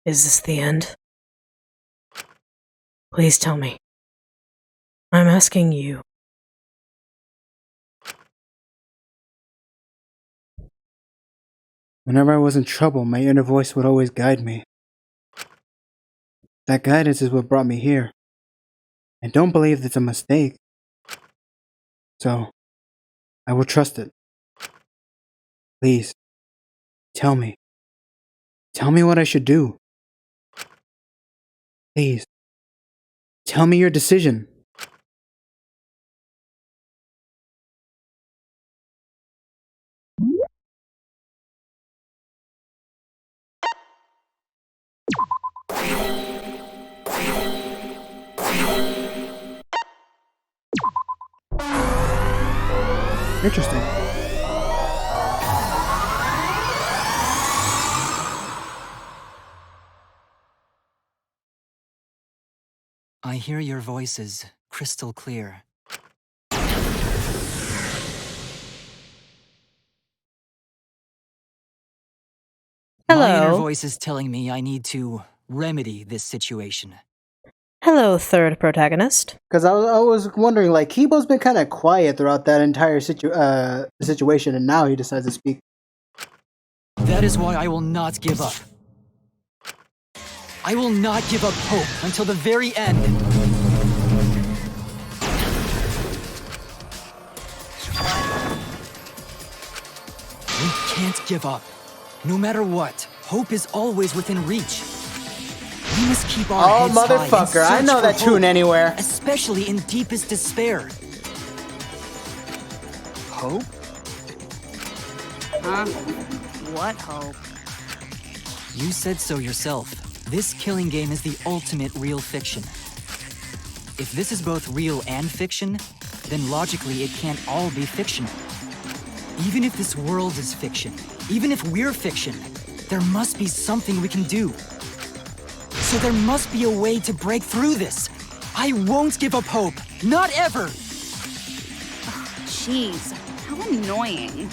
Is this the end? Please tell me. I'm asking you. Whenever I was in trouble, my inner voice would always guide me. That guidance is what brought me here. I don't believe it's a mistake. So, I will trust it. Please, tell me. Tell me what I should do. Please, tell me your decision. Interesting. I hear your voices crystal clear. Hello. My inner voice is telling me I need to remedy this situation. Hello, third protagonist. Because I was wondering, like, Kibo's been kind of quiet throughout that entire situation, and now he decides to speak. That is why I will not give up. I will not give up hope until the very end. We can't give up. No matter what, hope is always within reach. We must keep our heads high and motherfucker, I search know for that tune hope, anywhere. especially in deepest despair. Hope? Huh? What hope? You said so yourself. This killing game is the ultimate real fiction. If this is both real and fiction, then logically it can't all be fictional. Even if this world is fiction, even if we're fiction, there must be something we can do. So there must be a way to break through this. I won't give up hope. Not ever! Jeez, how annoying.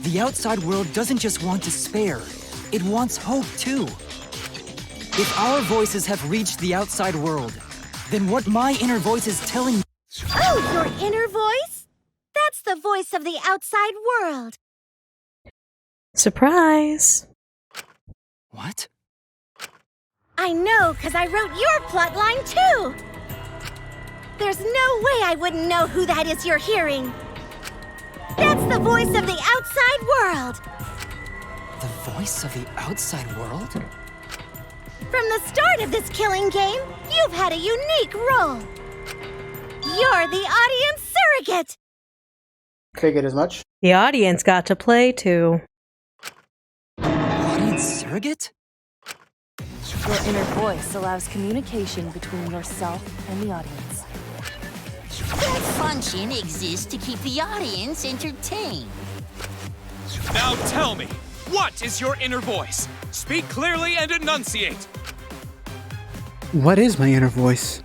The outside world doesn't just want despair. It wants hope, too. If our voices have reached the outside world, then what my inner voice is telling me... Oh, your inner voice? That's the voice of the outside world. Surprise! What? I know, because I wrote your plotline too. There's no way I wouldn't know who that is you're hearing. That's the voice of the outside world. The voice of the outside world? From the start of this killing game, you've had a unique role. You're the audience surrogate. Figured as much. The audience got to play too. Audience surrogate? Your inner voice allows communication between yourself and the audience. That function exists to keep the audience entertained. Now tell me, what is your inner voice? Speak clearly and enunciate. What is my inner voice?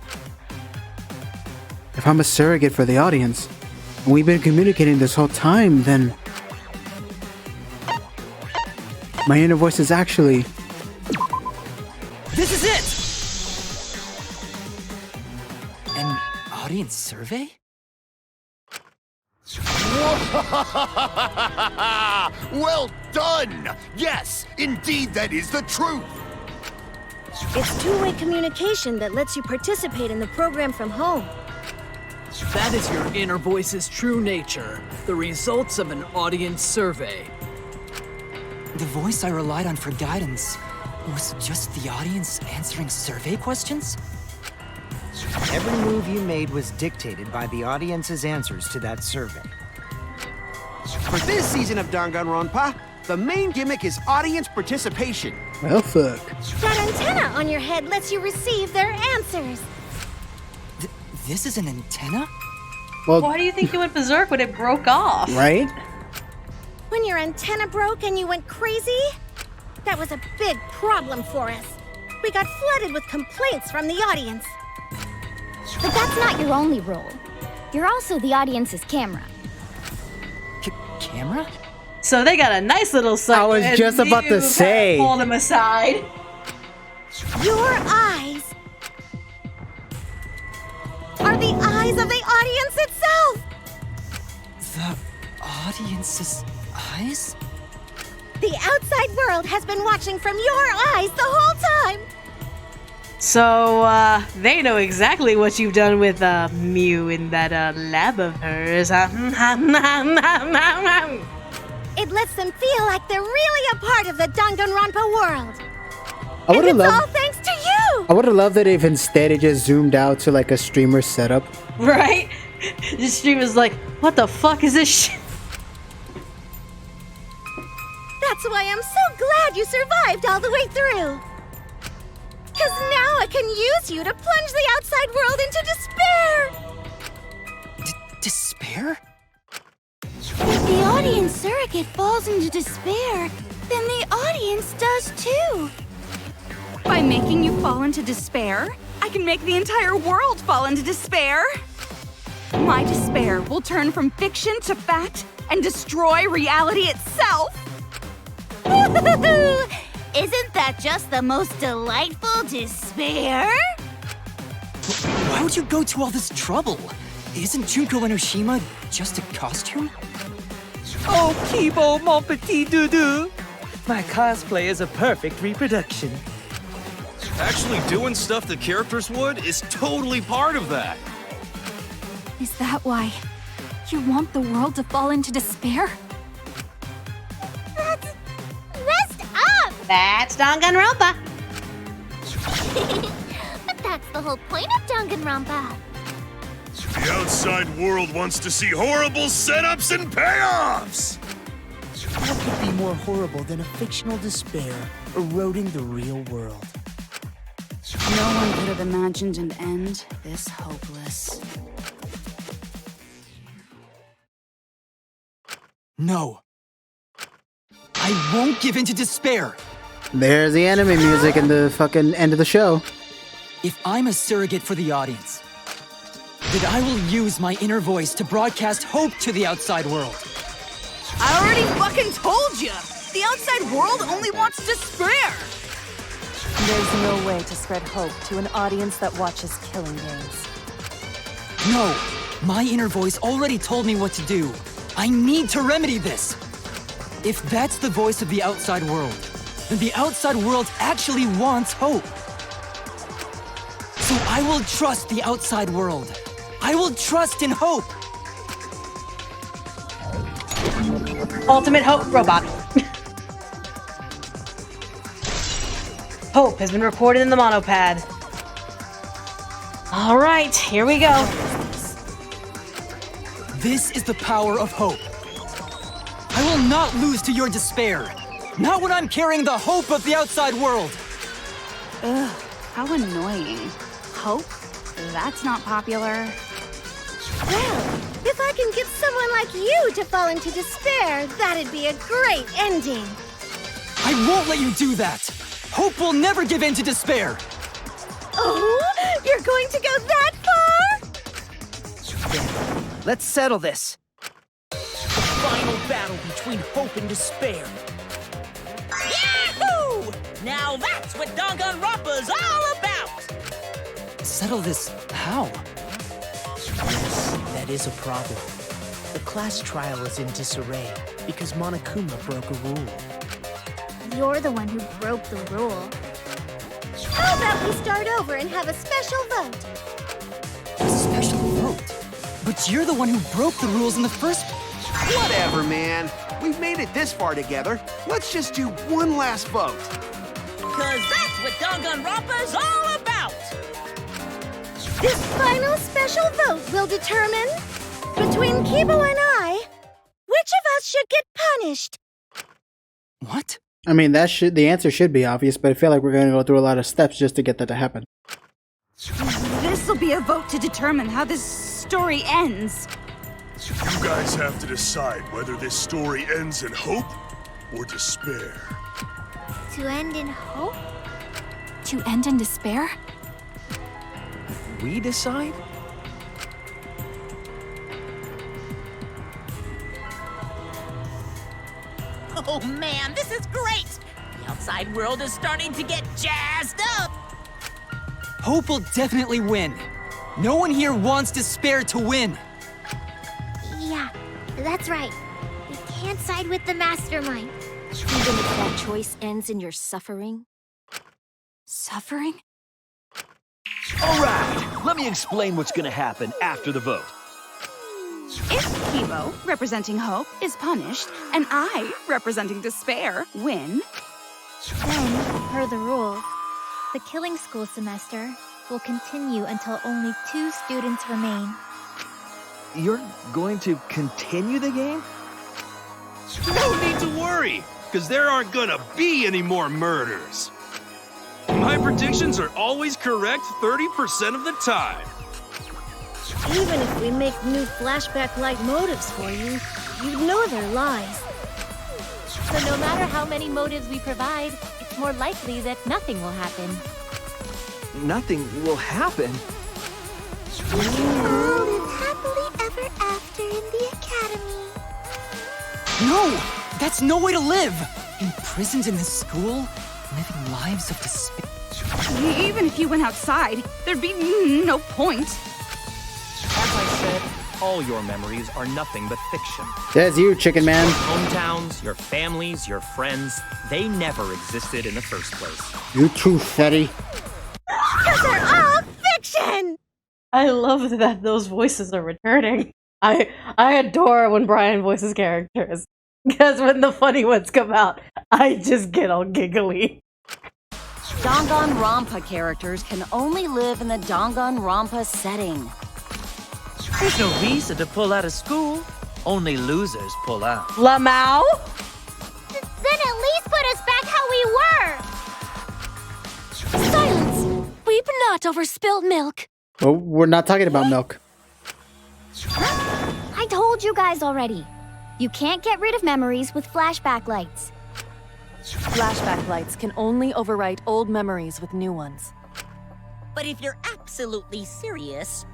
If I'm a surrogate for the audience, and we've been communicating this whole time, then... my inner voice is actually... This is it! An audience survey? Well done! Yes, indeed that is the truth! It's two-way communication that lets you participate in the program from home. That is your inner voice's true nature, the results of an audience survey. The voice I relied on for guidance was just the audience answering survey questions? Every move you made was dictated by the audience's answers to that survey. For this season of Danganronpa, the main gimmick is audience participation. Well, fuck. That antenna on your head lets you receive their answers. This is an antenna? Well, why do you think you went berserk when it broke off? Right? When your antenna broke and you went crazy, that was a big problem for us. We got flooded with complaints from the audience. But that's not your only role. You're also the audience's camera. Camera? So they got a nice little segment. I was just about to say. Pull them aside. Your eyes are the eyes of the audience itself! The audience's eyes? The outside world has been watching from your eyes the whole time! So, they know exactly what you've done with, Mew in that, lab of hers. It lets them feel like they're really a part of the Danganronpa world. I would have It's all loved. thanks to you! I would have loved it if instead it just zoomed out to like a streamer setup. Right? The streamer's like, what the fuck is this shit? That's why I'm so glad you survived all the way through. Cause now I can use you to plunge the outside world into despair! Despair? If the audience surrogate falls into despair, then the audience does too. By making you fall into despair, I can make the entire world fall into despair. My despair will turn from fiction to fact and destroy reality itself. Woohoo! Isn't that just the most delightful despair? Why would you go to all this trouble? Isn't Junko Enoshima just a costume? Oh, Kibo, mon petit doudou! My cosplay is a perfect reproduction. Actually doing stuff the characters would is totally part of that. Is that why you want the world to fall into despair? Rest up! That's DanganRonpa. But that's the whole point of Danganronpa. The outside world wants to see horrible setups and payoffs! What could be more horrible than a fictional despair eroding the real world? No one could have imagined an end this hopeless. No. I won't give in to despair. There's the anime music in the fucking end of the show. If I'm a surrogate for the audience, then I will use my inner voice to broadcast hope to the outside world. I already fucking told you! The outside world only wants despair! There's no way to spread hope to an audience that watches killing games. No, my inner voice already told me what to do. I need to remedy this. If that's the voice of the outside world, then the outside world actually wants hope. So I will trust the outside world. I will trust in hope. Ultimate Hope Robot. Hope has been recorded in the monopad. Alright, here we go. This is the power of hope. I will not lose to your despair. Not when I'm carrying the hope of the outside world. Ugh, how annoying. Hope? That's not popular. Well, if I can get someone like you to fall into despair, that'd be a great ending. I won't let you do that. Hope will never give in to despair. Oh, you're going to go that far? Let's settle this. The final battle between hope and despair. Yahoo! Now that's what DanganRonpa's all about! Settle this how? Yes, that is a problem. The class trial is in disarray because Monokuma broke a rule. You're the one who broke the rule. How about we start over and have a special vote? A special vote? But you're the one who broke the rules in the first... Whatever, man. We've made it this far together. Let's just do one last vote. Cause that's what DanganRonpa's all about! This final special vote will determine, between Kibo and I, which of us should get punished. What? I mean, the answer should be obvious, but I feel like we're gonna go through a lot of steps just to get that to happen. This'll be a vote to determine how this story ends. You guys have to decide whether this story ends in hope or despair. To end in hope? To end in despair? We decide? Oh man, this is great! The outside world is starting to get jazzed up! Hope will definitely win. No one here wants despair to win. Yeah, that's right. We can't side with the mastermind. Even if that choice ends in your suffering? Suffering? All right, let me explain what's gonna happen after the vote. If Kibo, representing hope, is punished, and I, representing despair, win, then, per the rule, the killing school semester will continue until only 2 students remain. You're going to continue the game? No need to worry, because there aren't gonna be any more murders. My predictions are always correct 30% of the time. Even if we make new flashback-like motives for you, you'd know they're lies. So no matter how many motives we provide, it's more likely that nothing will happen. Nothing will happen? We can all live happily ever after in the academy. No! That's no way to live! Imprisoned in this school, living lives of despair. even if you went outside, there'd be no point. As I said, all your memories are nothing but fiction. There's you, chicken man. Your hometowns, your families, your friends, they never existed in the first place. You too, Fetty. Because they're all fiction! I love that those voices are returning. I adore when Bryan voices characters. Because when the funny ones come out, I just get all giggly. DanganRonpa characters can only live in the DanganRonpa setting. There's no reason to pull out of school. Only losers pull out. Lamau? Then at least put us back how we were! Silence! Weep not over spilt milk. Well, we're not talking about milk. I told you guys already. You can't get rid of memories with flashback lights. Flashback lights can only overwrite old memories with new ones. But if you're absolutely serious,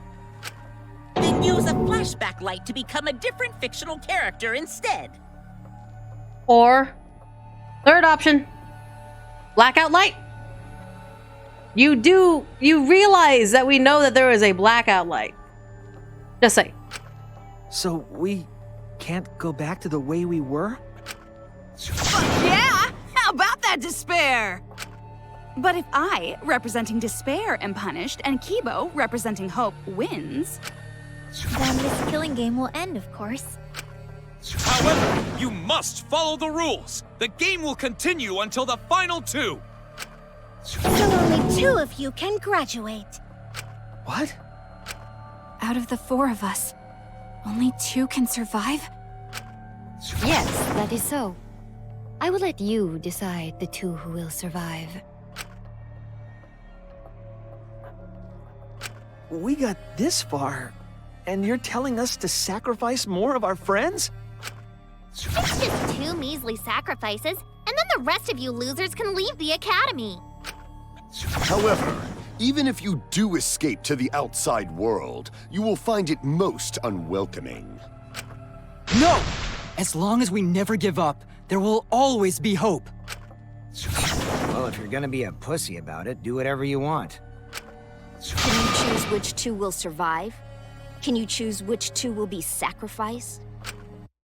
then use a flashback light to become a different fictional character instead. Or, third option, blackout light. You realize that we know that there is a blackout light. Just say. So we can't go back to the way we were? Yeah! How about that despair? But if I, representing despair, am punished, and Kibo, representing hope, wins... Then this killing game will end, of course. However, you must follow the rules. The game will continue until the final 2. So only 2 of you can graduate. What? Out of the 4 of us, only 2 can survive? Yes, that is so. I will let you decide the 2 who will survive. We got this far, and you're telling us to sacrifice more of our friends? It's just 2 measly sacrifices, and then the rest of you losers can leave the academy. However, even if you do escape to the outside world, you will find it most unwelcoming. No! As long as we never give up, there will always be hope. Well, if you're gonna be a pussy about it, do whatever you want. Can you choose which 2 will survive? Can you choose which 2 will be sacrificed?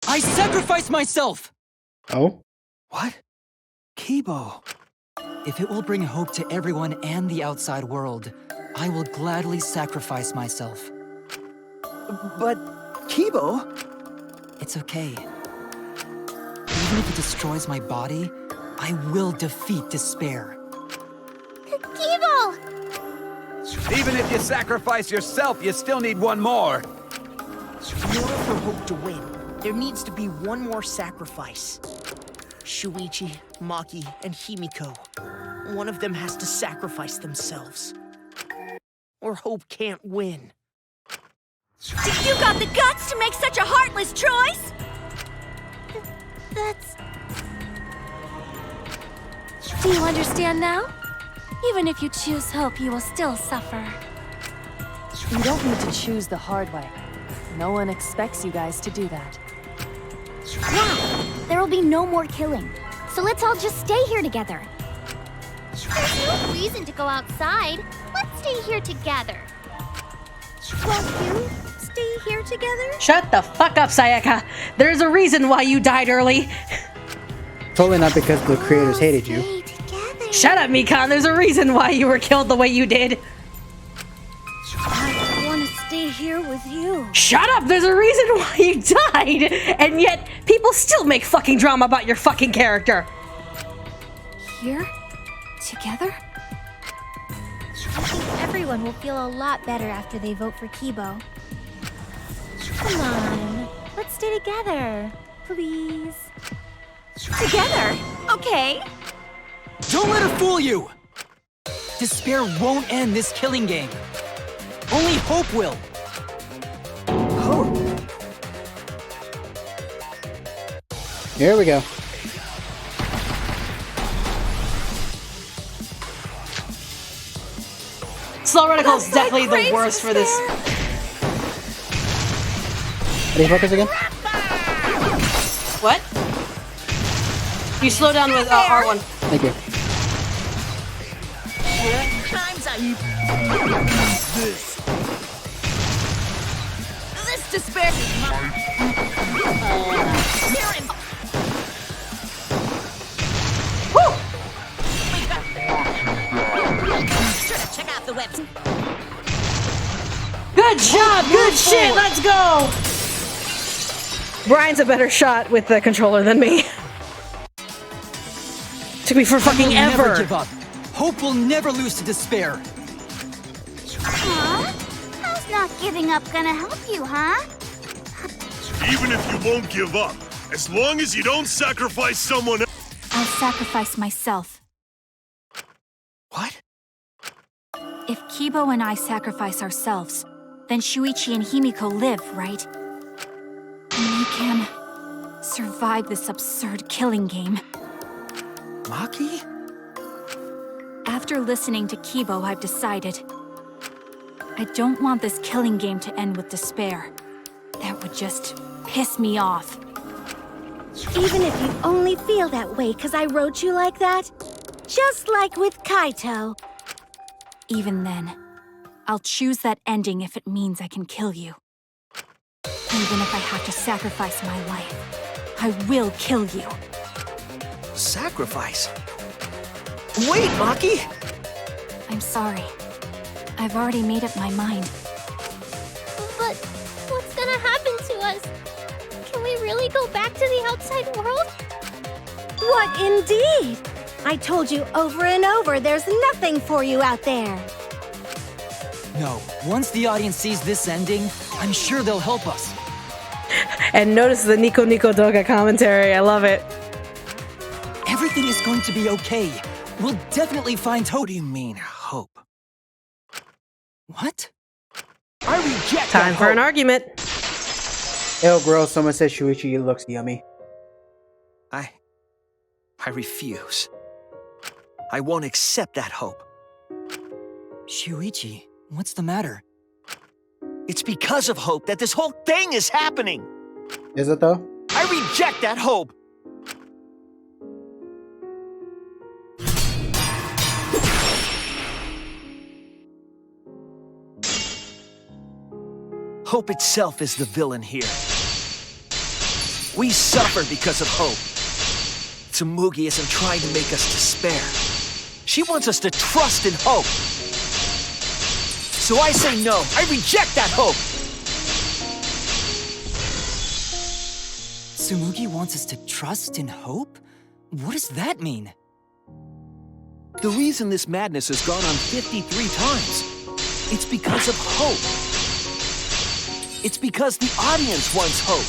I sacrifice myself! Oh? What? Kibo. If it will bring hope to everyone and the outside world, I will gladly sacrifice myself. But, Kibo... It's okay. Even if it destroys my body, I will defeat despair. Kibo! Even if you sacrifice yourself, you still need one more. In order for hope to win, there needs to be one more sacrifice. Shuichi, Maki, and Himiko. One of them has to sacrifice themselves. Or hope can't win. You got the guts to make such a heartless choice? That's... Do you understand now? Even if you choose hope, you will still suffer. You don't need to choose the hard way. No one expects you guys to do that. Yeah, there will be no more killing. So let's all just stay here together. There's no reason to go outside. Let's stay here together. Won't you stay here together? Shut the fuck up, Sayaka. There's a reason why you died early. Totally not because the creators hated you. Shut up, Mikan. There's a reason why you were killed the way you did. I want to stay here with you. Shut up. There's a reason why you died. And yet, people still make fucking drama about your fucking character. Here? Together? I think everyone will feel a lot better after they vote for Kibo. Come on, let's stay together, please. Together? Okay. Don't let her fool you! Despair won't end this killing game. Only hope will. Hope? Here we go. Slow Reticle is definitely the worst for this. How do you focus again? What? You slow down with R1. Thank you. This despair. Woo! Check out the website. Good job! Good shit! Let's go! Brian's a better shot with the controller than me. Took me for fucking ever. Never give up. Hope will never lose to despair. Huh? How's not giving up gonna help you, huh? Even if you won't give up, as long as you don't sacrifice someone else. I'll sacrifice myself. What? If Kibo and I sacrifice ourselves, then Shuichi and Himiko live, right? And we can survive this absurd killing game. Maki? After listening to Kibo, I've decided. I don't want this killing game to end with despair. That would just piss me off. Even if you only feel that way because I wrote you like that, just like with Kaito. Even then, I'll choose that ending if it means I can kill you. Even if I have to sacrifice my life, I will kill you. Sacrifice? Wait, Maki! I'm sorry. I've already made up my mind. But what's gonna happen to us? Can we really go back to the outside world? What indeed? I told you over and over there's nothing for you out there. No, once the audience sees this ending, I'm sure they'll help us. And notice the Nico Nico Doga commentary. I love it. Everything is going to be okay. We'll definitely find hope. What do you mean, hope? What? I reject Time that for an hope. argument. Ew, girl, someone says Shuichi looks yummy. I refuse. I won't accept that hope. Shuichi, what's the matter? It's because of hope that this whole thing is happening! Is it though? I reject that hope! Hope itself is the villain here. We suffer because of hope. Tsumugi isn't trying to make us despair. She wants us to trust in hope. So I say no. I reject that hope! Tsumugi wants us to trust in hope? What does that mean? The reason this madness has gone on 53 times, it's because of hope. It's because the audience wants hope.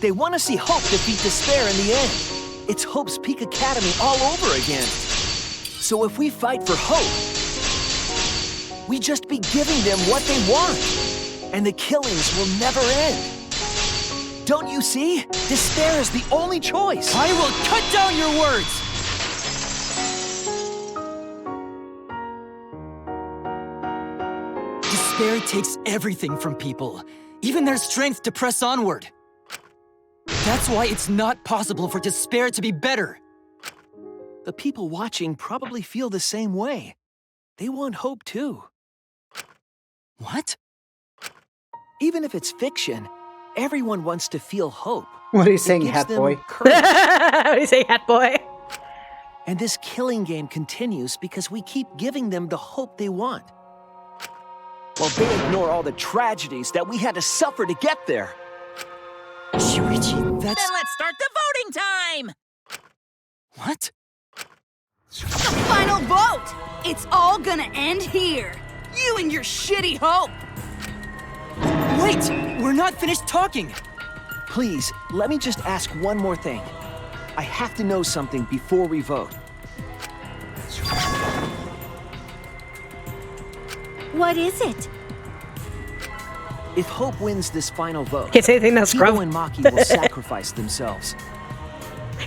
They want to see hope defeat despair in the end. It's Hope's Peak Academy all over again. So if we fight for hope, we just be giving them what they want. And the killings will never end. Don't you see? Despair is the only choice. I will cut down your words! Despair takes everything from people, even their strength to press onward. That's why it's not possible for despair to be better. The people watching probably feel the same way. They want hope too. What? Even if it's fiction, everyone wants to feel hope. What are you saying, It gives Hat them Boy? courage. What do you say, Hat Boy? And this killing game continues because we keep giving them the hope they want. While they ignore all the tragedies that we had to suffer to get there. Shuichi, Then let's start the voting time! What? The final vote! It's all gonna end here. You and your shitty hope. Wait! We're not finished talking! Please, let me just ask one more thing. I have to know something before we vote. What is it? If Hope wins this final vote, Can't say anything, that's Kibo Scrub. and Maki will sacrifice themselves.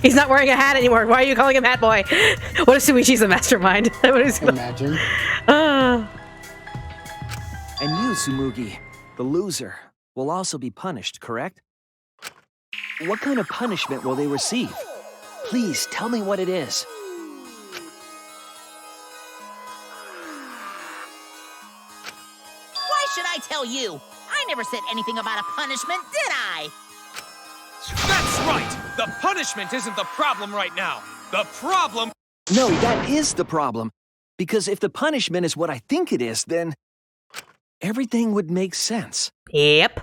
He's not wearing a hat anymore. Why are you calling him Hat Boy? What if Suichi's a mastermind? What is Imagine. And you, Tsumugi, the loser, will also be punished, correct? What kind of punishment will they receive? Please tell me what it is. Why should I tell you? I never said anything about a punishment, did I? That's right! The punishment isn't the problem right now. The problem... No, that is the problem. Because if the punishment is what I think it is, then everything would make sense. Yep.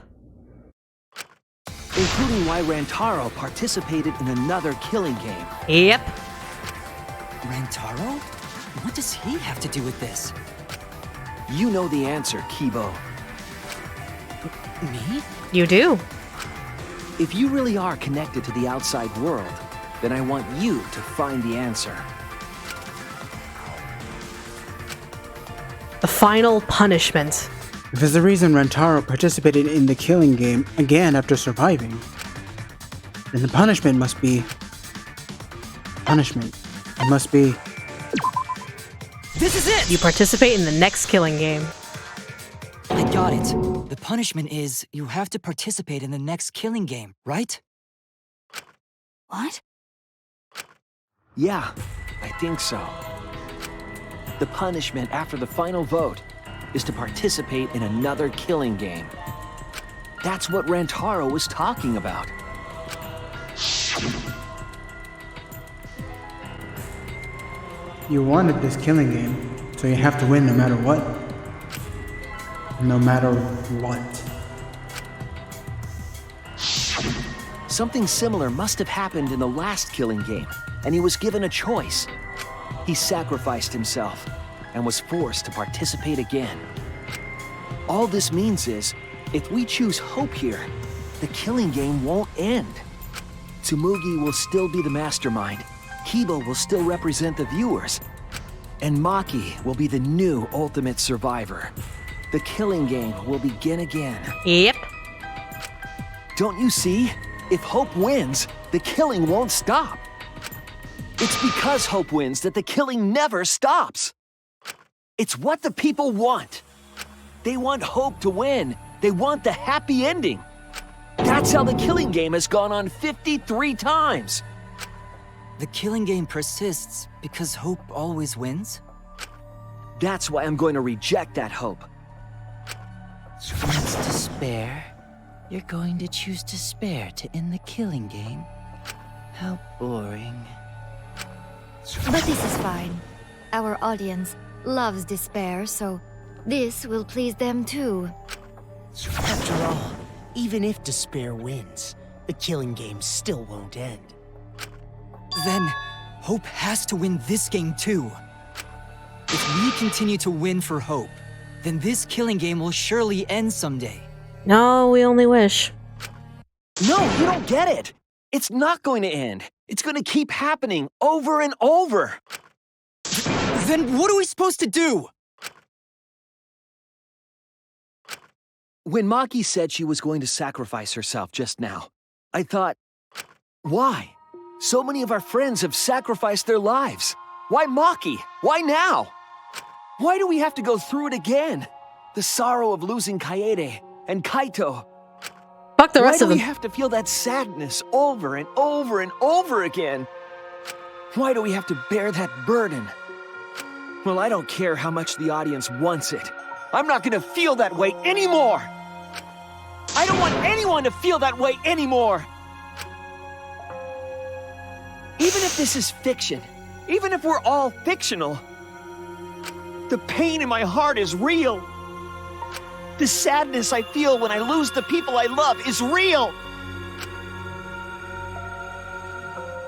Including why Rantaro participated in another killing game. Yep. Rantaro? What does he have to do with this? You know the answer, Kibo. Me? You do. If you really are connected to the outside world, then I want you to find the answer. The final punishment. If it's the reason Rantaro participated in the killing game again after surviving, then the punishment must be... punishment. It must be... This is it! You participate in the next killing game. I got it. The punishment is you have to participate in the next killing game, right? What? Yeah, I think so. The punishment after the final vote is to participate in another killing game. That's what Rantaro was talking about. You wanted this killing game, so you have to win no matter what. No matter what. Something similar must have happened in the last killing game, and he was given a choice. He sacrificed himself and was forced to participate again. All this means is, if we choose hope here, the killing game won't end. Tsumugi will still be the mastermind, Kibo will still represent the viewers, and Maki will be the new ultimate survivor. The killing game will begin again. Yep. Don't you see? If Hope wins, the killing won't stop. It's because Hope wins that the killing never stops. It's what the people want. They want Hope to win. They want the happy ending. That's how the killing game has gone on 53 times. The killing game persists because hope always wins? That's why I'm going to reject that hope. It's despair. You're going to choose despair to end the killing game? How boring. But this is fine. Our audience loves despair, so this will please them too. After all, even if despair wins, the killing game still won't end. Then, hope has to win this game too. If we continue to win for hope, then this killing game will surely end someday. No, we only wish. No, you don't get it. It's not going to end. It's going to keep happening over and over. Then what are we supposed to do? When Maki said she was going to sacrifice herself just now, I thought, why? So many of our friends have sacrificed their lives. Why Maki? Why now? Why do we have to go through it again? The sorrow of losing Kaede and Kaito. Fuck the rest Why of do we them. have to feel that sadness over and over and over again? Why do we have to bear that burden? Well, I don't care how much the audience wants it. I'm not gonna feel that way anymore! I don't want anyone to feel that way anymore! Even if this is fiction, even if we're all fictional, the pain in my heart is real. The sadness I feel when I lose the people I love is real.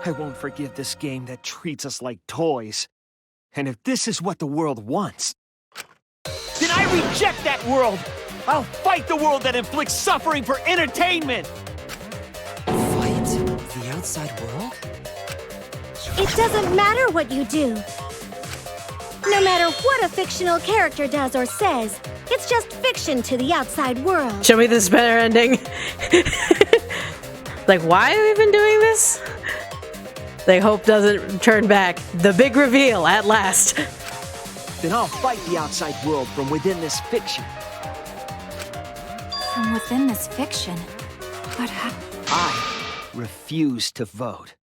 I won't forgive this game that treats us like toys. And if this is what the world wants, then I reject that world! I'll fight the world that inflicts suffering for entertainment! Fight the outside world? It doesn't matter what you do. No matter what a fictional character does or says, it's just fiction to the outside world. Show me this better ending. Like, why have we been doing this? Like, hope doesn't turn back. The big reveal at last. Then I'll fight the outside world from within this fiction. From within this fiction? But how? I refuse to vote.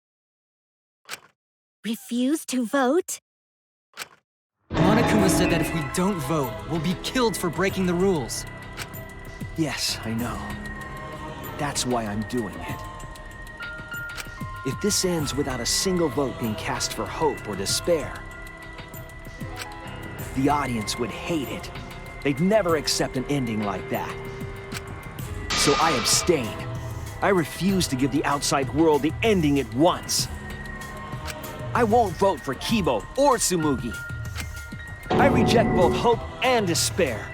Refuse to vote? Monokuma said that if we don't vote, we'll be killed for breaking the rules. Yes, I know. That's why I'm doing it. If this ends without a single vote being cast for hope or despair, the audience would hate it. They'd never accept an ending like that. So I abstain. I refuse to give the outside world the ending it wants. I won't vote for Kibo or Tsumugi. I reject both hope and despair.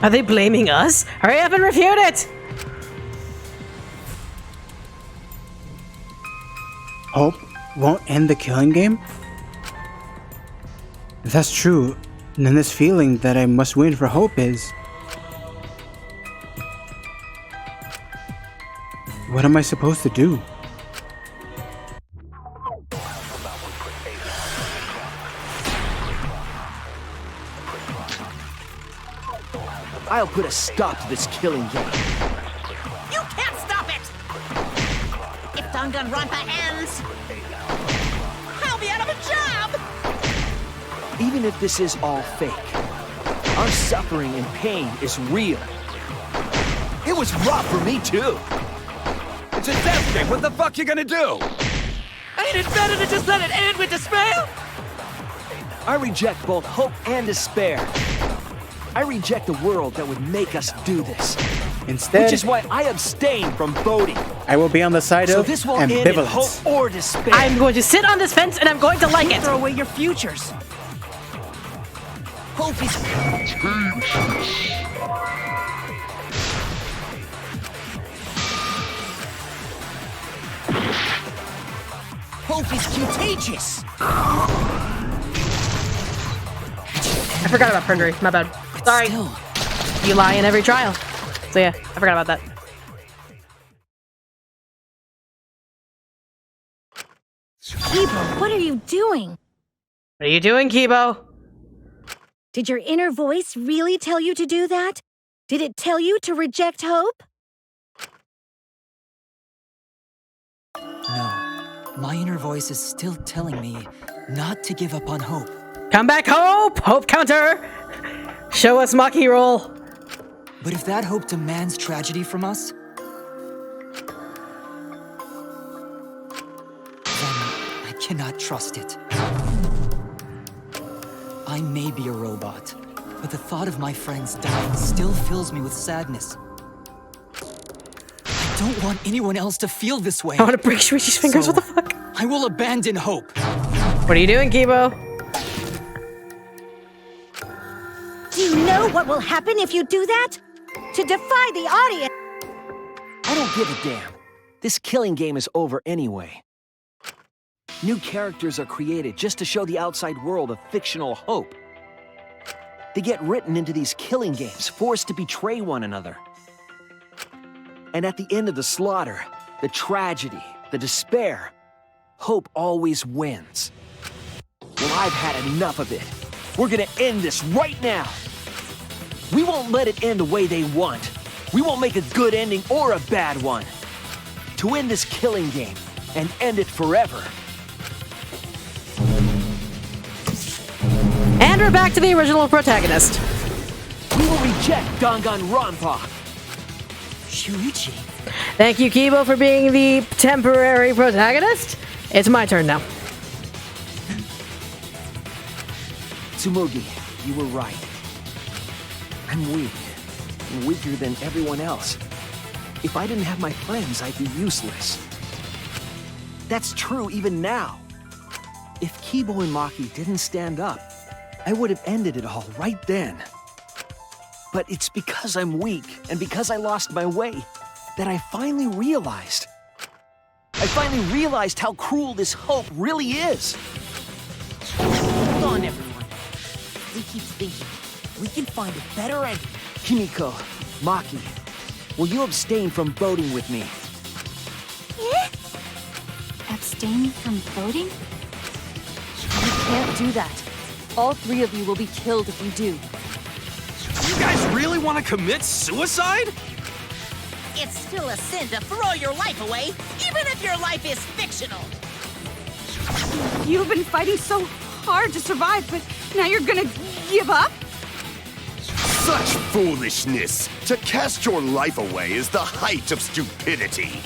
Are they blaming us? Hurry up and refute it! Hope won't end the killing game? If that's true, then this feeling that I must win for hope is... What am I supposed to do? I'll put a stop to this killing game. You can't stop it! If DanganRonpa ends, I'll be out of a job! Even if this is all fake, our suffering and pain is real. It was rough for me too. It's a death game. What the fuck you gonna do? Ain't it better to just let it end with despair? I reject both hope and despair. I reject a world that would make us do this. Instead, which is why I abstain from voting. I will be on the side of this won't end in hope ambivalence. or despair. I'm going to sit on this fence and I'm going to like it. Throw away your futures. Hope is hope is contagious. I forgot about perjury. My bad. Sorry. You lie in every trial. So yeah, I forgot about that. Kibo, what are you doing? What are you doing, Kibo? Did your inner voice really tell you to do that? Did it tell you to reject hope? No. My inner voice is still telling me not to give up on hope. Come back, Hope! Hope counter! Show us Maki roll. But if that hope demands tragedy from us, then I cannot trust it. I may be a robot, but the thought of my friends dying still fills me with sadness. I don't want anyone else to feel this way. I want to break Shuichi's fingers, So, what the fuck? I will abandon hope. What are you doing, Kibo? Do you know what will happen if you do that? To defy the audience! I don't give a damn. This killing game is over anyway. New characters are created just to show the outside world a fictional hope. They get written into these killing games, forced to betray one another. And at the end of the slaughter, the tragedy, the despair, hope always wins. Well, I've had enough of it. We're gonna end this right now. We won't let it end the way they want. We won't make a good ending or a bad one. To end this killing game and end it forever, we're back to the original protagonist. We will reject DanganRonpa. Shuichi. Thank you, Kibo, for being the temporary protagonist. It's my turn now. Tsumugi, you were right. I'm weak. I'm weaker than everyone else. If I didn't have my friends, I'd be useless. That's true even now. If Kibo and Maki didn't stand up, I would have ended it all right then. But it's because I'm weak and because I lost my way that I finally realized. I finally realized how cruel this hope really is. Hold on, everyone. We keep thinking. We can find a better ending. Himiko, Maki, will you abstain from voting with me? Abstain from voting? You can't do that. All 3 of you will be killed if you do. You guys really want to commit suicide? It's still a sin to throw your life away, even if your life is fictional. You've been fighting so hard to survive, but now you're gonna give up? Such foolishness! To cast your life away is the height of stupidity.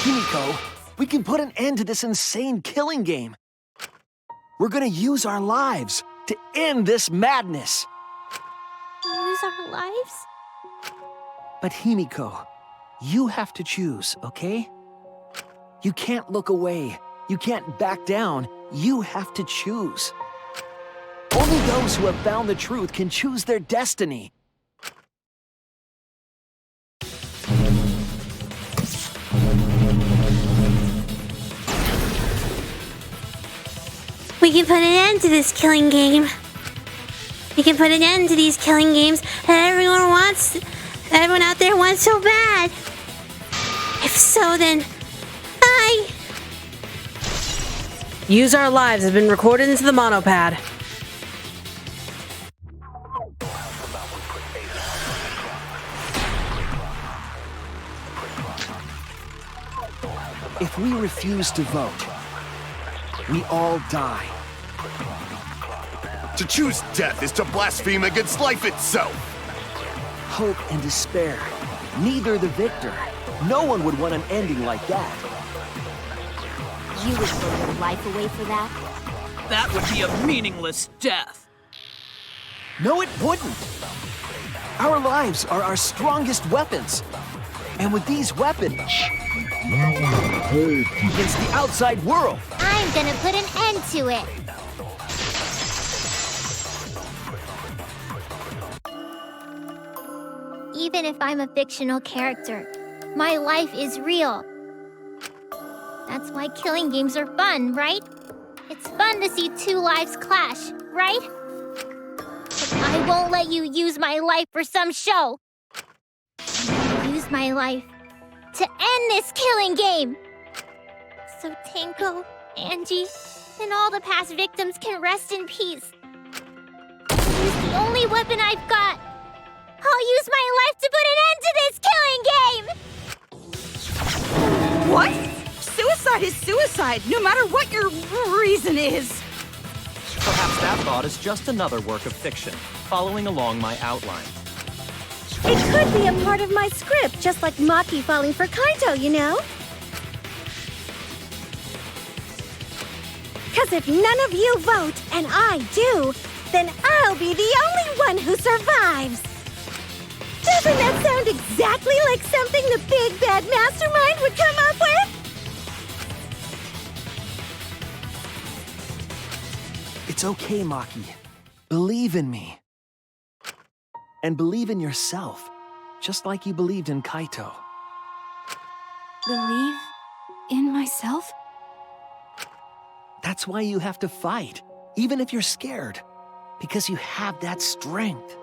Himiko, we can put an end to this insane killing game. We're gonna use our lives to end this madness. Use our lives? But Himiko, you have to choose, okay? You can't look away. You can't back down. You have to choose. Only those who have found the truth can choose their destiny. We can put an end to this killing game. We can put an end to these killing games that everyone out there wants so bad. If so, then Use Our Lives has been recorded into the monopad. If we refuse to vote, we all die. To choose death is to blaspheme against life itself. Hope and despair, neither the victor. No one would want an ending like that. You would throw your life away for that? That would be a meaningless death. No, it wouldn't. Our lives are our strongest weapons. And with these weapons, against the outside world, I'm gonna put an end to it. Even if I'm a fictional character, my life is real. That's why killing games are fun, right? It's fun to see 2 lives clash, right? But I won't let you use my life for some show. Use my life to end this killing game. So Tenko, Angie, and all the past victims can rest in peace. Use the only weapon I've got. I'll use my life to put an end to this killing game! What? Suicide is suicide, no matter what your reason is. Perhaps that thought is just another work of fiction, following along my outline. it could be a part of my script, just like Maki falling for Kaito, you know? Because if none of you vote, and I do, then I'll be the only one who survives. Doesn't that sound exactly like something the big bad mastermind would come up with? it's okay, Maki. Believe in me. And believe in yourself, just like you believed in Kaito. Believe in myself? That's why you have to fight, even if you're scared. Because you have that strength.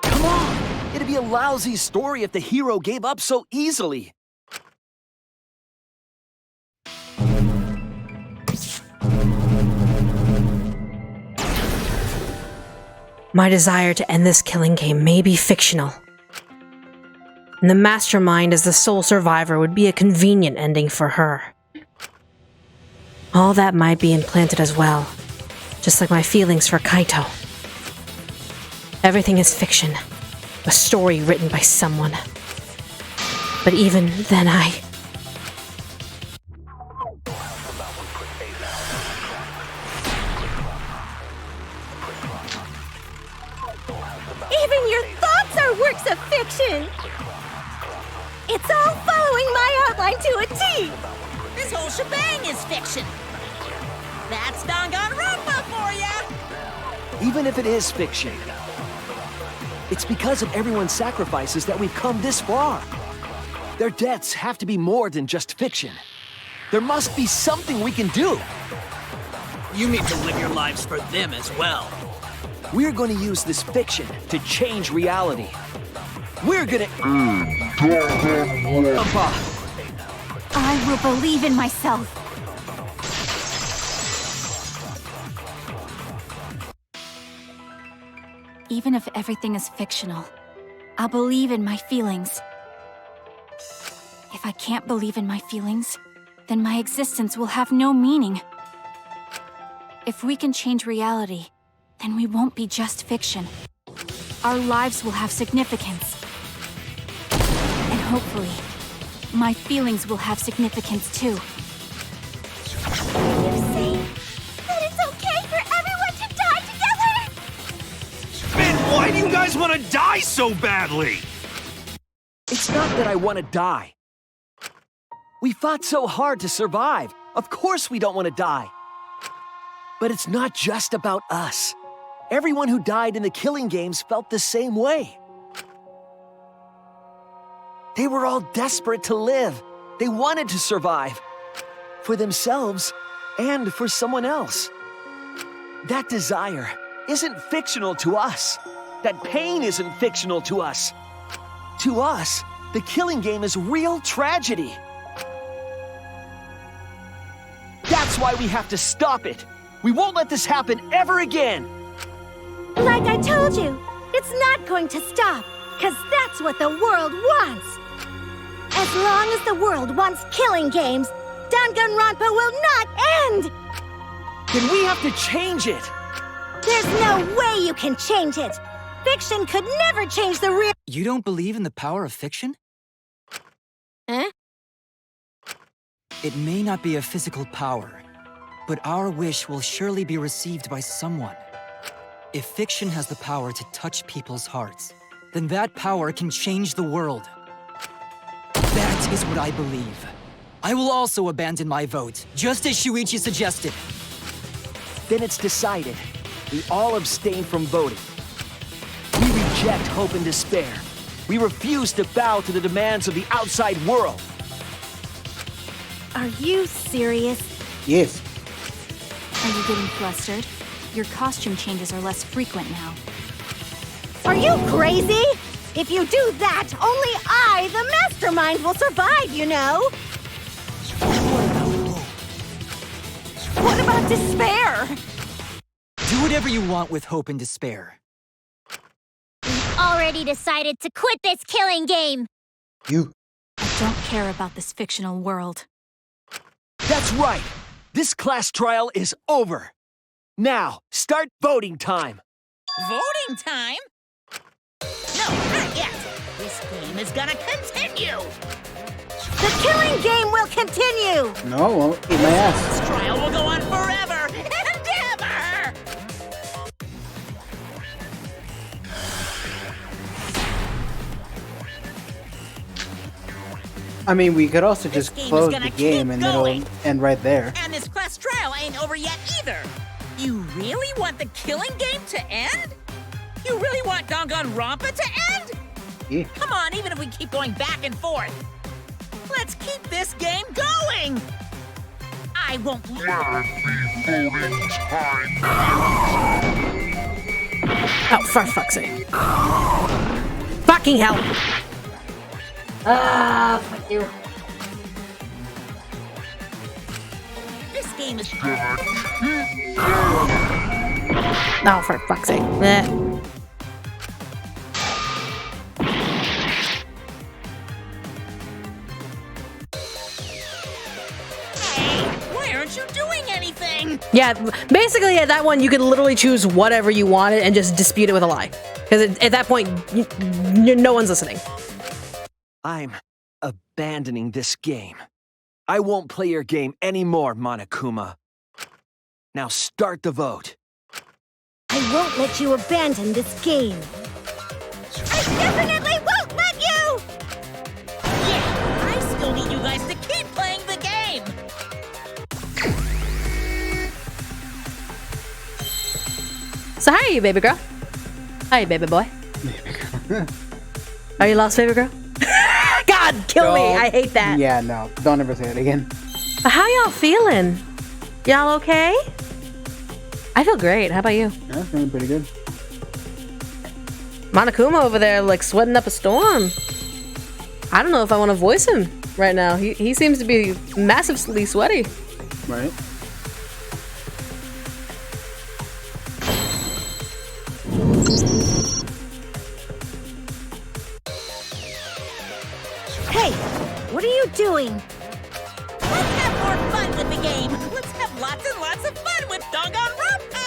Come on! It'd be a lousy story if the hero gave up so easily. My desire to end this killing game may be fictional, And the mastermind as the sole survivor would be a convenient ending for her. All that might be implanted as well, just like my feelings for Kaito. Everything is fiction, a story written by someone. But even then Even your thoughts are works of fiction! It's all following my outline to a T! This whole shebang is fiction. That's DanganRonpa for ya! Even if it is fiction, it's because of everyone's sacrifices that we've come this far. Their deaths have to be more than just fiction. There must be something we can do. You need to live your lives for them as well. We're going to use this fiction to change reality. We're gonna... I will believe in myself. Even if everything is fictional, I'll believe in my feelings. If I can't believe in my feelings, then my existence will have no meaning. If we can change reality, then we won't be just fiction. Our lives will have significance. And hopefully, my feelings will have significance too. You say that it's okay for everyone to die together? Man, why do you guys want to die so badly? It's not that I want to die. We fought so hard to survive. Of course we don't want to die. But it's not just about us. Everyone who died in the killing games felt the same way. They were all desperate to live. They wanted to survive. For themselves and for someone else. That desire isn't fictional to us. That pain isn't fictional to us. To us, the killing game is real tragedy. That's why we have to stop it. We won't let this happen ever again. Like I told you, it's not going to stop, because that's what the world wants. As long as the world wants killing games, DanganRonpa will not end! Then we have to change it. There's no way you can change it. Fiction could never change the real— You don't believe in the power of fiction? Huh? It may not be a physical power, but our wish will surely be received by someone. If fiction has the power to touch people's hearts, then that power can change the world. That is what I believe. I will also abandon my vote, just as Shuichi suggested. Then it's decided. We all abstain from voting. We reject hope and despair. We refuse to bow to the demands of the outside world. Are you serious? Yes. Are you getting flustered? Your costume changes are less frequent now. Are you crazy? If you do that, only I, the mastermind, will survive, you know? What about despair? Do whatever you want with hope and despair. Already decided to quit this killing game. You. I don't care about this fictional world. That's right. This class trial is over. Now, start voting time. Voting time? No, not yet. This game is gonna continue. The killing game will continue! No, I won't. Eat my ass. This trial will go on forever and ever! I mean, we could also just game is close gonna the game keep and going. it'll end right there. And this class trial ain't over yet either. You really want the killing game to end? You really want DanganRonpa to end? Yeah. Come on, even if we keep going back and forth. Let's keep this game going! I won't Oh, for fuck's sake. Fucking hell! Fuck you. This game is... Oh, for fuck's sake. aren't you doing anything? Yeah, basically at that one, you could literally choose whatever you wanted and just dispute it with a lie. Because at that point, no one's listening. I'm abandoning this game. I won't play your game anymore, Monokuma. Now start the vote. I won't let you abandon this game. I definitely won't let you! Yeah, I still need you guys to keep playing the game! So how are you, baby girl? Hi, baby boy. Are you lost, baby girl? God, kill me! I hate that. Yeah, no. Don't ever say it again. But how y'all feeling? Y'all okay? I feel great. How about you? Yeah, I'm feeling pretty good. Monokuma over there, like, sweating up a storm. I don't know if I want to voice him right now. He seems to be massively sweaty. Right. Hey, what are you doing? Let's have more fun with the game! Let's have lots and lots of fun with DanganRonpa!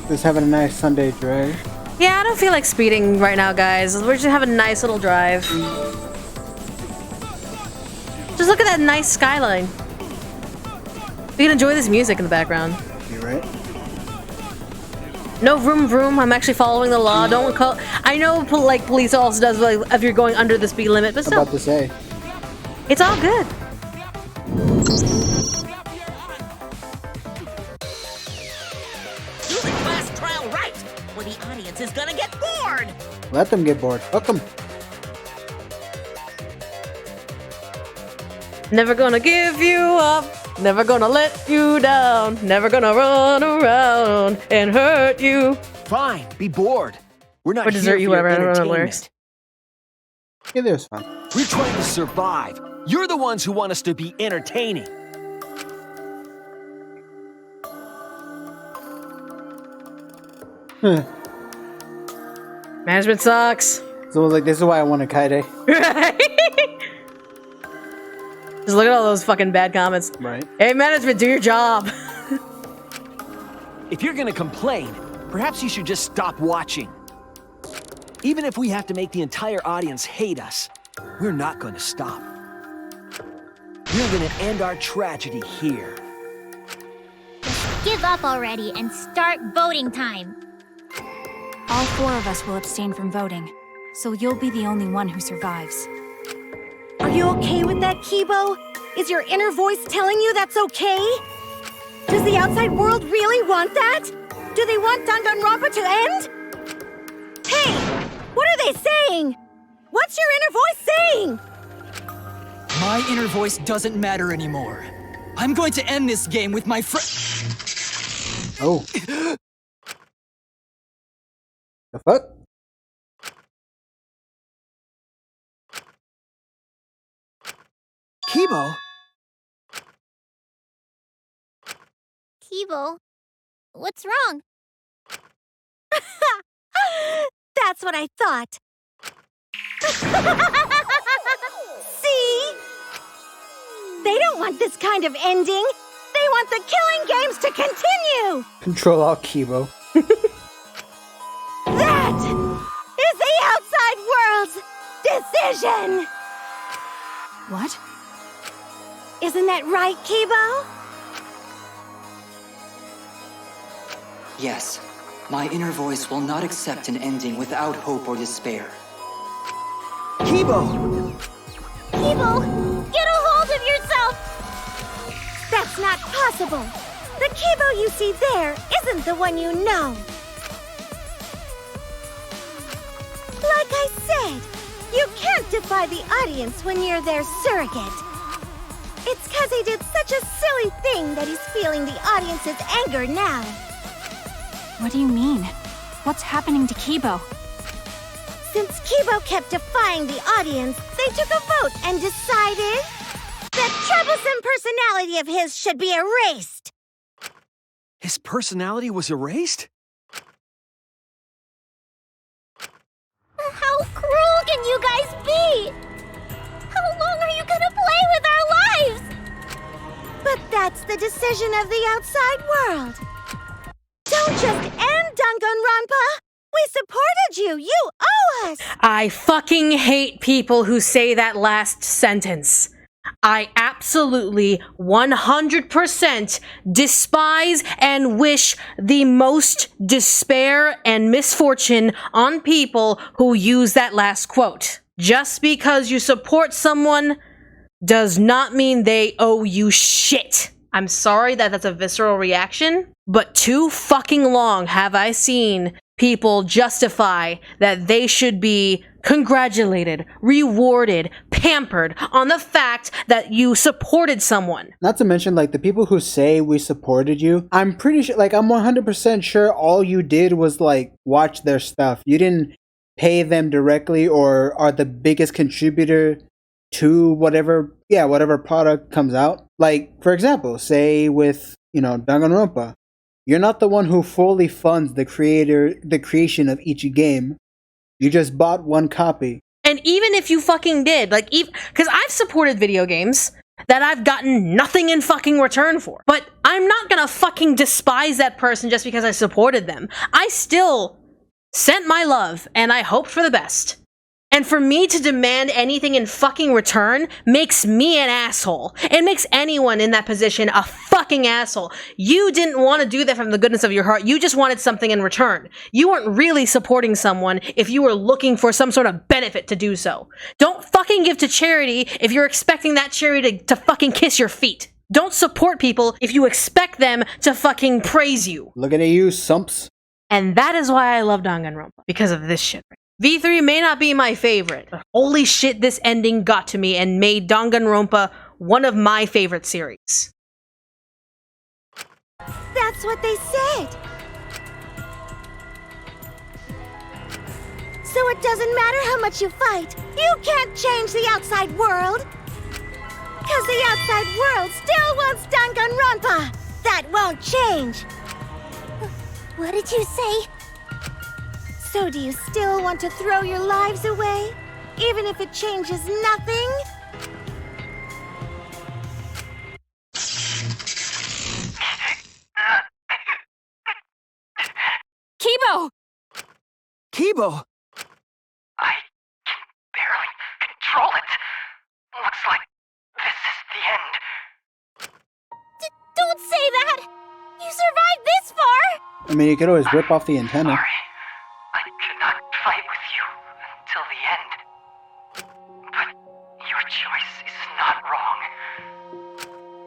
Just having a nice Sunday drive. Yeah, I don't feel like speeding right now, guys. We're just having a nice little drive. Just look at that nice skyline. We can enjoy this music in the background. You're right. No vroom vroom. I'm actually following the law. Don't call. I know, like, police also does like, if you're going under the speed limit, but still. About to say. It's all good. Do the class trial right, or the audience is gonna get bored! Let them get bored. Fuck them. Never gonna give you up. Never gonna let you down. Never gonna run around and hurt you. Fine, be bored. We're not or here desert for you, your whatever. I don't know the entertainment. lyrics. Yeah, that was fun. We're trying to survive. You're the ones who want us to be entertaining. Management sucks. So like, this is why I wanted Kaide. Right? Just look at all those fucking bad comments. Right. Hey, management, do your job. If you're gonna complain, perhaps you should just stop watching. Even if we have to make the entire audience hate us, we're not gonna stop. We're gonna end our tragedy here. Give up already and start voting time. All 4 of us will abstain from voting, so you'll be the only one who survives. Are you okay with that, Kibo? Is your inner voice telling you that's okay? Does the outside world really want that? Do they want DanganRonpa to end? Hey! What are they saying? What's your inner voice saying? My inner voice doesn't matter anymore. I'm going to end this game with my friend. Oh. The fuck? Kibo? Kibo, what's wrong? That's what I thought. See? They don't want this kind of ending. They want the killing games to continue. Control Alt Kibo. That is the outside world's decision. What? Isn't that right, Kibo? Yes, my inner voice will not accept an ending without hope or despair. Kibo! Kibo, get a hold of yourself! That's not possible. The Kibo you see there isn't the one you know. Like I said, you can't defy the audience when you're their surrogate. It's because he did such a silly thing that he's feeling the audience's anger now. What do you mean? What's happening to Kibo? Since Kibo kept defying the audience, they took a vote and decided that troublesome personality of his should be erased. His personality was erased? How cruel can you guys be? How long are you gonna play with our lives? But that's the decision of the outside world. Don't just end DanganRonpa! We supported you! You owe us! I fucking hate people who say that last sentence. I absolutely 100% despise and wish the most despair and misfortune on people who use that last quote. Just because you support someone does not mean they owe you shit. I'm sorry that that's a visceral reaction, but too fucking long have I seen people justify that they should be congratulated, rewarded, pampered on the fact that you supported someone. Not to mention, like, the people who say we supported you, I'm pretty sure, like, I'm 100% sure all you did was, like, watch their stuff. You didn't pay them directly or are the biggest contributor to whatever product comes out. Like, for example, say with, DanganRonpa, you're not the one who fully funds the creation of each game. You just bought one copy. And even if you fucking did, like, because I've supported video games that I've gotten nothing in fucking return for. But I'm not gonna fucking despise that person just because I supported them. I still sent my love, and I hoped for the best. And for me to demand anything in fucking return makes me an asshole. It makes anyone in that position a fucking asshole. You didn't want to do that from the goodness of your heart. You just wanted something in return. You weren't really supporting someone if you were looking for some sort of benefit to do so. Don't fucking give to charity if you're expecting that charity to fucking kiss your feet. Don't support people if you expect them to fucking praise you. Looking at you, Sumps. And that is why I love DanganRonpa, because of this shit. V3 may not be my favorite, but holy shit, this ending got to me and made DanganRonpa one of my favorite series. That's what they said. So it doesn't matter how much you fight, you can't change the outside world. Because the outside world still wants DanganRonpa. That won't change. What did you say? So do you still want to throw your lives away? Even if it changes nothing? Kibo! Kibo! I can barely control it. Looks like this is the end. Don't say that! You survived this far! I mean, you could always rip off the antenna. Sorry. I could not fight with you until the end. But your choice is not wrong.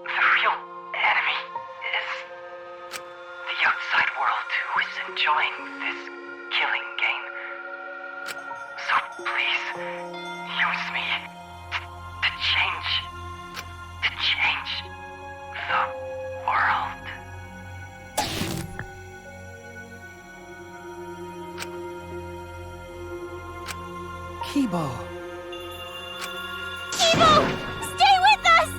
The real enemy is the outside world who is enjoying this killing game. So please, use me to change the world. Kibo! Kibo! Stay with us!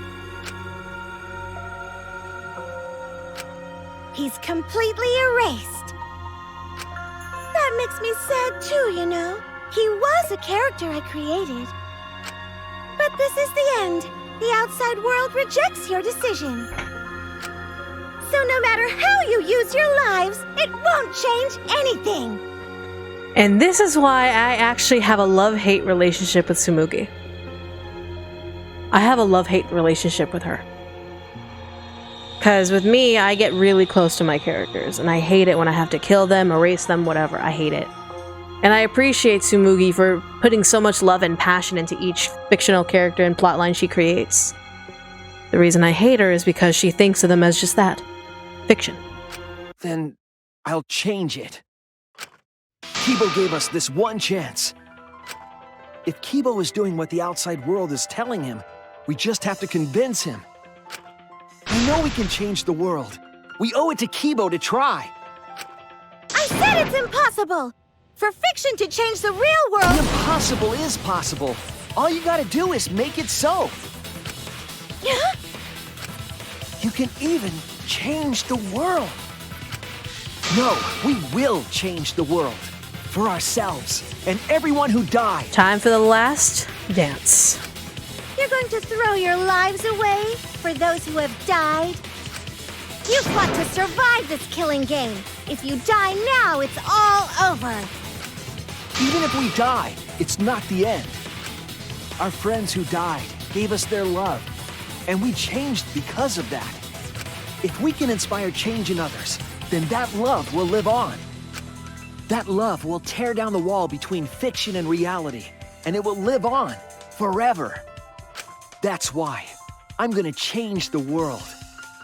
He's completely erased. That makes me sad too, you know. He was a character I created. But this is the end. The outside world rejects your decision. So no matter how you use your lives, it won't change anything. And this is why I actually have a love-hate relationship with Tsumugi. I have a love-hate relationship with her. Because with me, I get really close to my characters, and I hate it when I have to kill them, erase them, whatever. I hate it. And I appreciate Tsumugi for putting so much love and passion into each fictional character and plotline she creates. The reason I hate her is because she thinks of them as just that. Fiction. Then I'll change it. Kibo gave us this one chance. If Kibo is doing what the outside world is telling him, we just have to convince him. I know we can change the world. We owe it to Kibo to try. I said it's impossible! For fiction to change the real world— The impossible is possible. All you gotta do is make it so. Yeah? You can even change the world. No, we will change the world. For ourselves and everyone who died. Time for the last dance. You're going to throw your lives away for those who have died? You fought to survive this killing game. If you die now, it's all over. Even if we die, it's not the end. Our friends who died gave us their love, and we changed because of that. If we can inspire change in others, then that love will live on. That love will tear down the wall between fiction and reality, and it will live on forever. That's why I'm gonna change the world.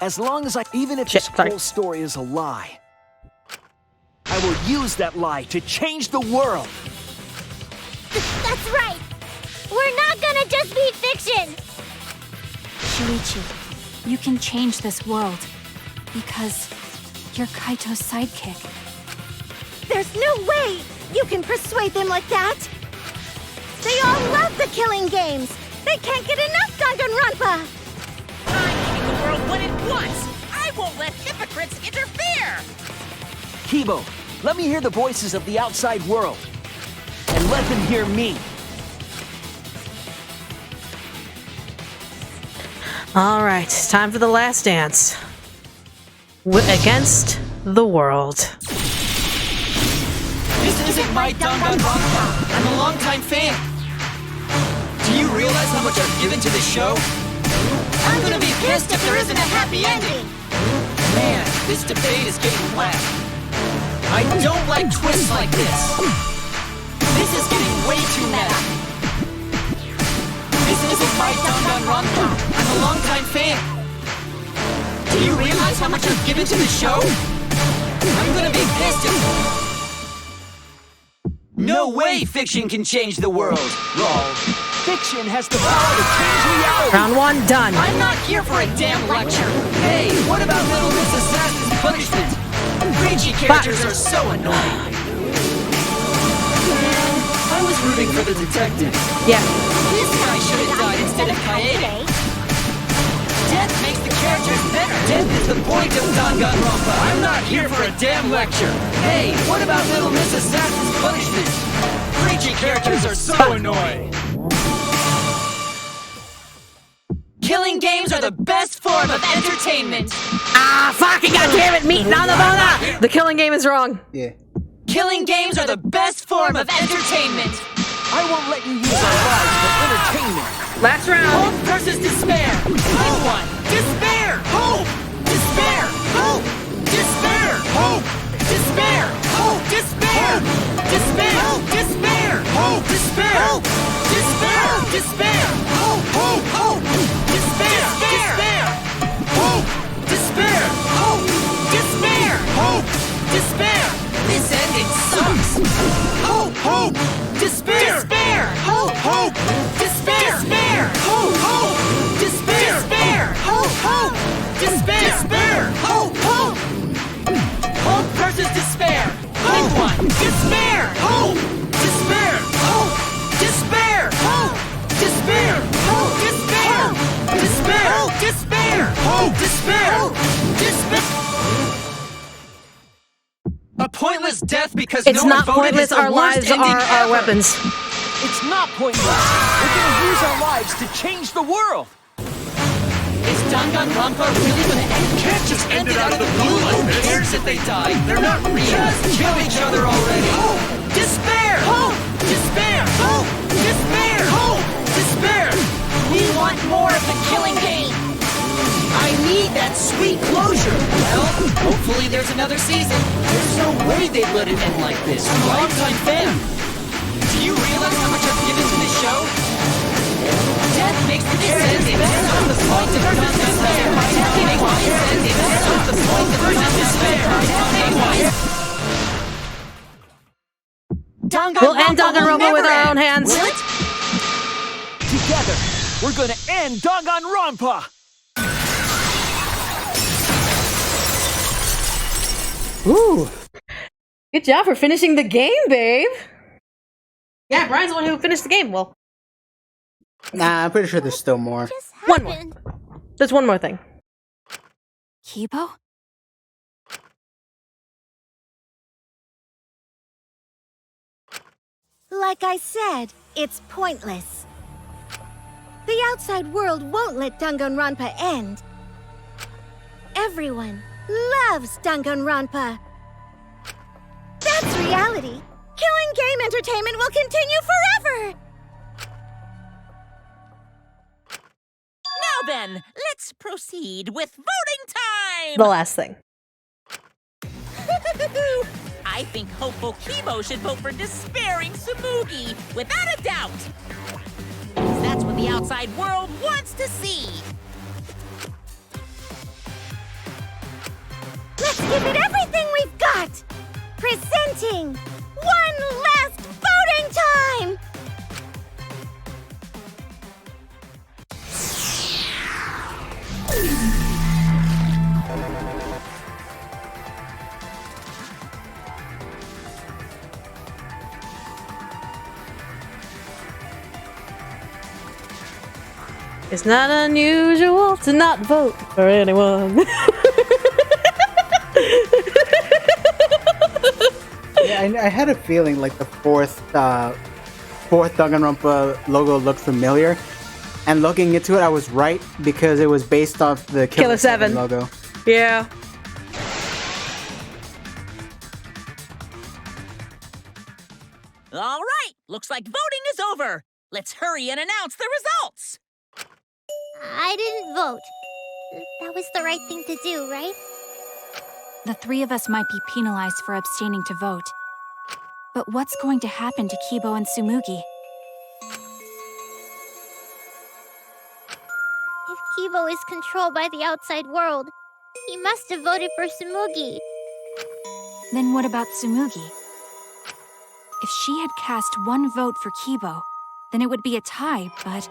As long as even if this whole story is a lie, I will use that lie to change the world. That's right. We're not gonna just be fiction. Shuichi, you can change this world because you're Kaito's sidekick. There's no way you can persuade them like that. They all love the killing games. They can't get enough DanganRonpa. I'm making the world what it wants. I won't let hypocrites interfere. Kibo, let me hear the voices of the outside world. And let them hear me. Alright, time for the last dance. Against the world. This isn't my DanganRonpa. I'm a longtime fan. Do you realize how much I've given to this show? I'm gonna be pissed if there isn't a happy ending. Man, this debate is getting whack. I don't like twists like this. This is getting way too meta. This isn't my DanganRonpa. I'm a longtime fan. Do you realize how much I've given to the show? I'm gonna be pissed if... No way fiction can change the world, lol. Fiction has the power to change reality. Round one, done. I'm not here for a damn lecture. Hey, what about Little Miss Assassin's punishment? Preachy characters are so annoying. I was rooting for the detective. Yeah. This guy should have died instead of Kaede. Death makes the characters better. Death is the point of DanganRonpa. I'm not here for a damn lecture. Hey, what about Little Miss Assassin's punishment? Preachy characters are so annoying. Killing games are the best form of entertainment. Ah, fucking goddammit, meat on the bone. The killing game is wrong. Yeah. Killing games are the best form of entertainment. I won't let you use our lives for entertainment. Last round. Hope versus despair. Pick one. Despair. Hope. Despair. Hope. Despair. Hope. Despair. Hope. Despair. Despair. Despair. Hope. Despair. Despair. Despair. Hope. Hope. Hope. Despair. Despair. Hope. Despair. Hope. Despair. Hope. Despair. This ending sucks. Hope. Hope. Despair. Despair. Hope. Hope. Despair. Despair. Hope. Hope. Despair. Despair. Hope. Hope. Despair. Despair. Hope. Hope. Hope versus despair. Pick one. Despair. Hope. Despair. Hope. Despair. Hope. Despair. Hope. Despair. Despair. Despair. Hope. Despair. Despair. A pointless death because it's no not one voted pointless. is the Our worst lives ending are our ever. weapons. It's not pointless. We're gonna use our lives to change the world. Is DanganRonpa really gonna end? You can't just end it out of the blue like this. Who cares if they die? They're not real. Just kill each other already. Hope. Despair. Hope. Despair. Hope. Despair. Hope. Despair. We want more of the killing game. I need that sweet closure. Well, hopefully there's another season. There's no way they'd let it end like this. I'm a longtime fan. Do you realize how much I've given to this show? Death makes the ending. That's not the point of despair. Death makes the ending. That's not the point of despair. We'll end DanganRonpa with our own hands. Will it? Together, we're gonna end DanganRonpa. Ooh. Good job for finishing the game, babe. Yeah, Brian's the one who finished the game. Well, nah, I'm pretty sure there's still more. one more. There's one more thing. Kibo? Like I said, it's pointless. The outside world won't let DanganRonpa end. Everyone loves DanganRonpa. That's reality. Killing game entertainment will continue forever! Now then, let's proceed with voting time! The last thing. I think hopeful Kibo should vote for despairing Tsumugi, without a doubt! 'Cause that's what the outside world wants to see! Let's give it everything we've got! Presenting one last voting time! It's not unusual to not vote for anyone. Yeah, I had a feeling like the fourth DanganRonpa logo looked familiar, and looking into it, I was right because it was based off the Killer 7 logo. Yeah. All right, looks like voting is over. Let's hurry and announce the results. I didn't vote. That was the right thing to do, right? The three of us might be penalized for abstaining to vote. But what's going to happen to Kibo and Tsumugi? If Kibo is controlled by the outside world, he must have voted for Tsumugi. Then what about Tsumugi? If she had cast one vote for Kibo, then it would be a tie, but...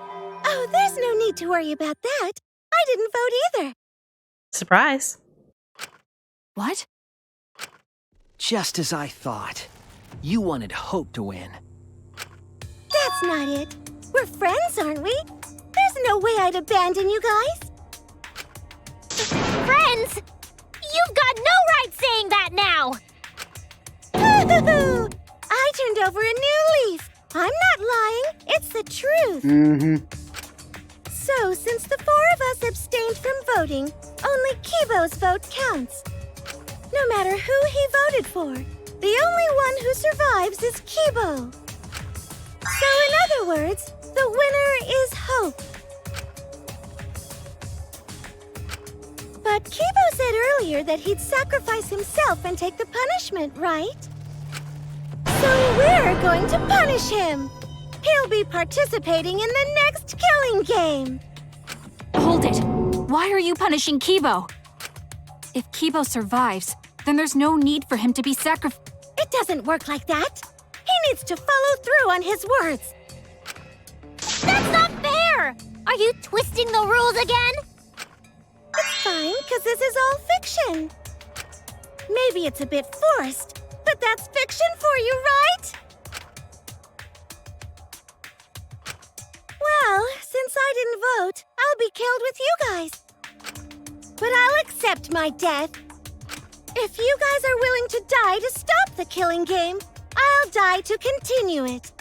Oh, there's no need to worry about that. I didn't vote either. Surprise. What? Just as I thought. You wanted Hope to win. That's not it. We're friends, aren't we? There's no way I'd abandon you guys. Friends? You've got no right saying that now! I turned over a new leaf. I'm not lying. It's the truth. So, since the four of us abstained from voting, only Kibo's vote counts. No matter who he voted for, the only one who survives is Kibo. So, in other words, the winner is Hope. But Kibo said earlier that he'd sacrifice himself and take the punishment, right? So we're going to punish him. He'll be participating in the next killing game. Hold it! Why are you punishing Kibo? If Kibo survives, then there's no need for him to be sacrificed. It doesn't work like that. He needs to follow through on his words. That's not fair! Are you twisting the rules again? It's fine, because this is all fiction. Maybe it's a bit forced, but that's fiction for you, right? Well, since I didn't vote, I'll be killed with you guys. But I'll accept my death. If you guys are willing to die to stop the killing game, I'll die to continue it.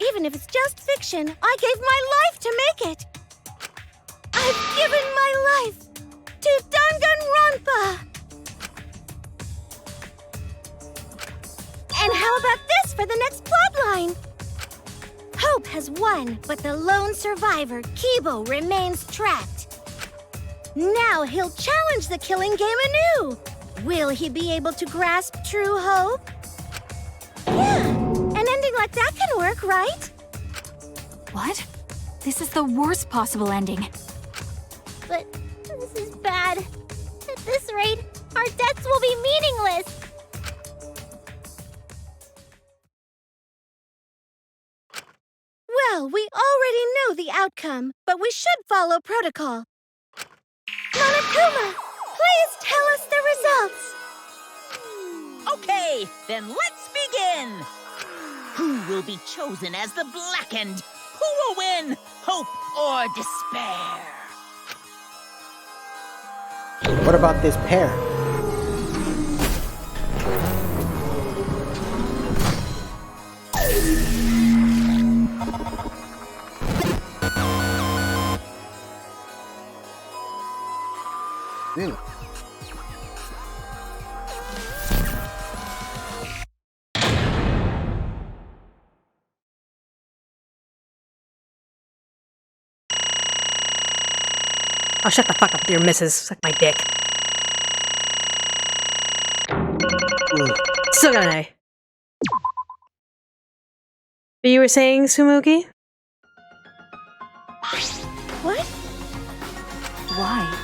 Even if it's just fiction, I gave my life to make it. I've given my life to DanganRonpa. And how about this for the next plotline? Hope has won, but the lone survivor, Kibo, remains trapped. Now he'll challenge the killing game anew. Will he be able to grasp true hope? Yeah, an ending like that can work, right? What? This is the worst possible ending. But this is bad. At this rate, our deaths will be meaningless. Well, we already know the outcome, but we should follow protocol. Monokuma, please tell us the results. Okay, then let's begin. Who will be chosen as the Blackened? Who will win? Hope or despair? What about this pair? Really? Oh, shut the fuck up with your missus. Suck my dick. Still got an A. But you were saying, Tsumugi? What? Why?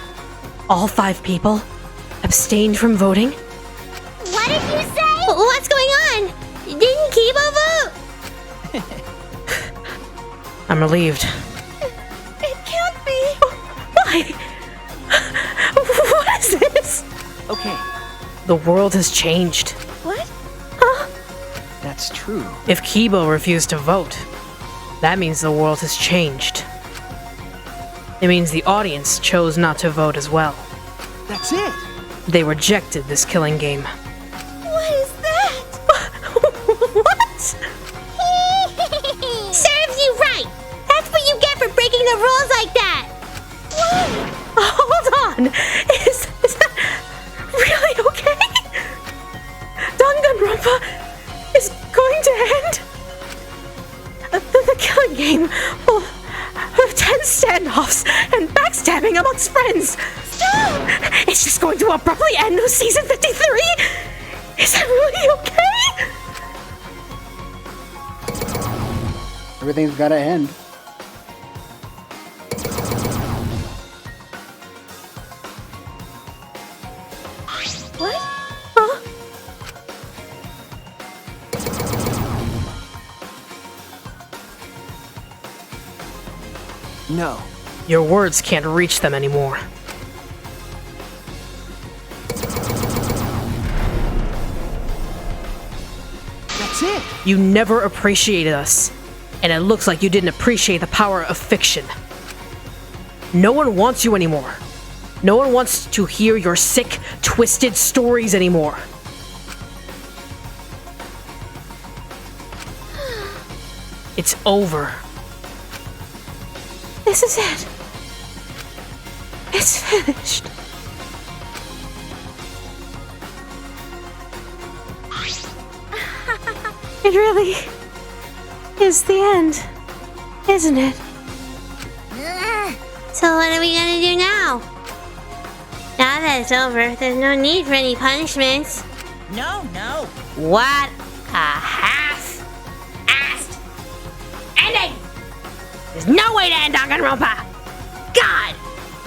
All 5 people abstained from voting? What did you say? What's going on? Didn't Kibo vote? I'm relieved. It can't be. Why? What is this? Okay, The world has changed. What? that's true. If Kibo refused to vote, that means the world has changed. It means the audience chose not to vote as well. That's it. They rejected this killing game. What is that? What? Serves you right. That's what you get for breaking the rules like that. What? Hold on. Is that really okay? DanganRonpa is going to end? The killing game will have 10 standoffs and backstabbing amongst friends. Stop! It's just going to abruptly end with season 53? Is that really okay? Everything's gotta end. What? Huh? No. Your words can't reach them anymore. That's it. You never appreciated us, and it looks like you didn't appreciate the power of fiction. No one wants you anymore. No one wants to hear your sick, twisted stories anymore. It's over. This is it. It's finished. It really is the end, isn't it? So what are we gonna do now? Now that it's over, there's no need for any punishments. No. What a half-assed ending! There's no way to end DanganRonpa! God!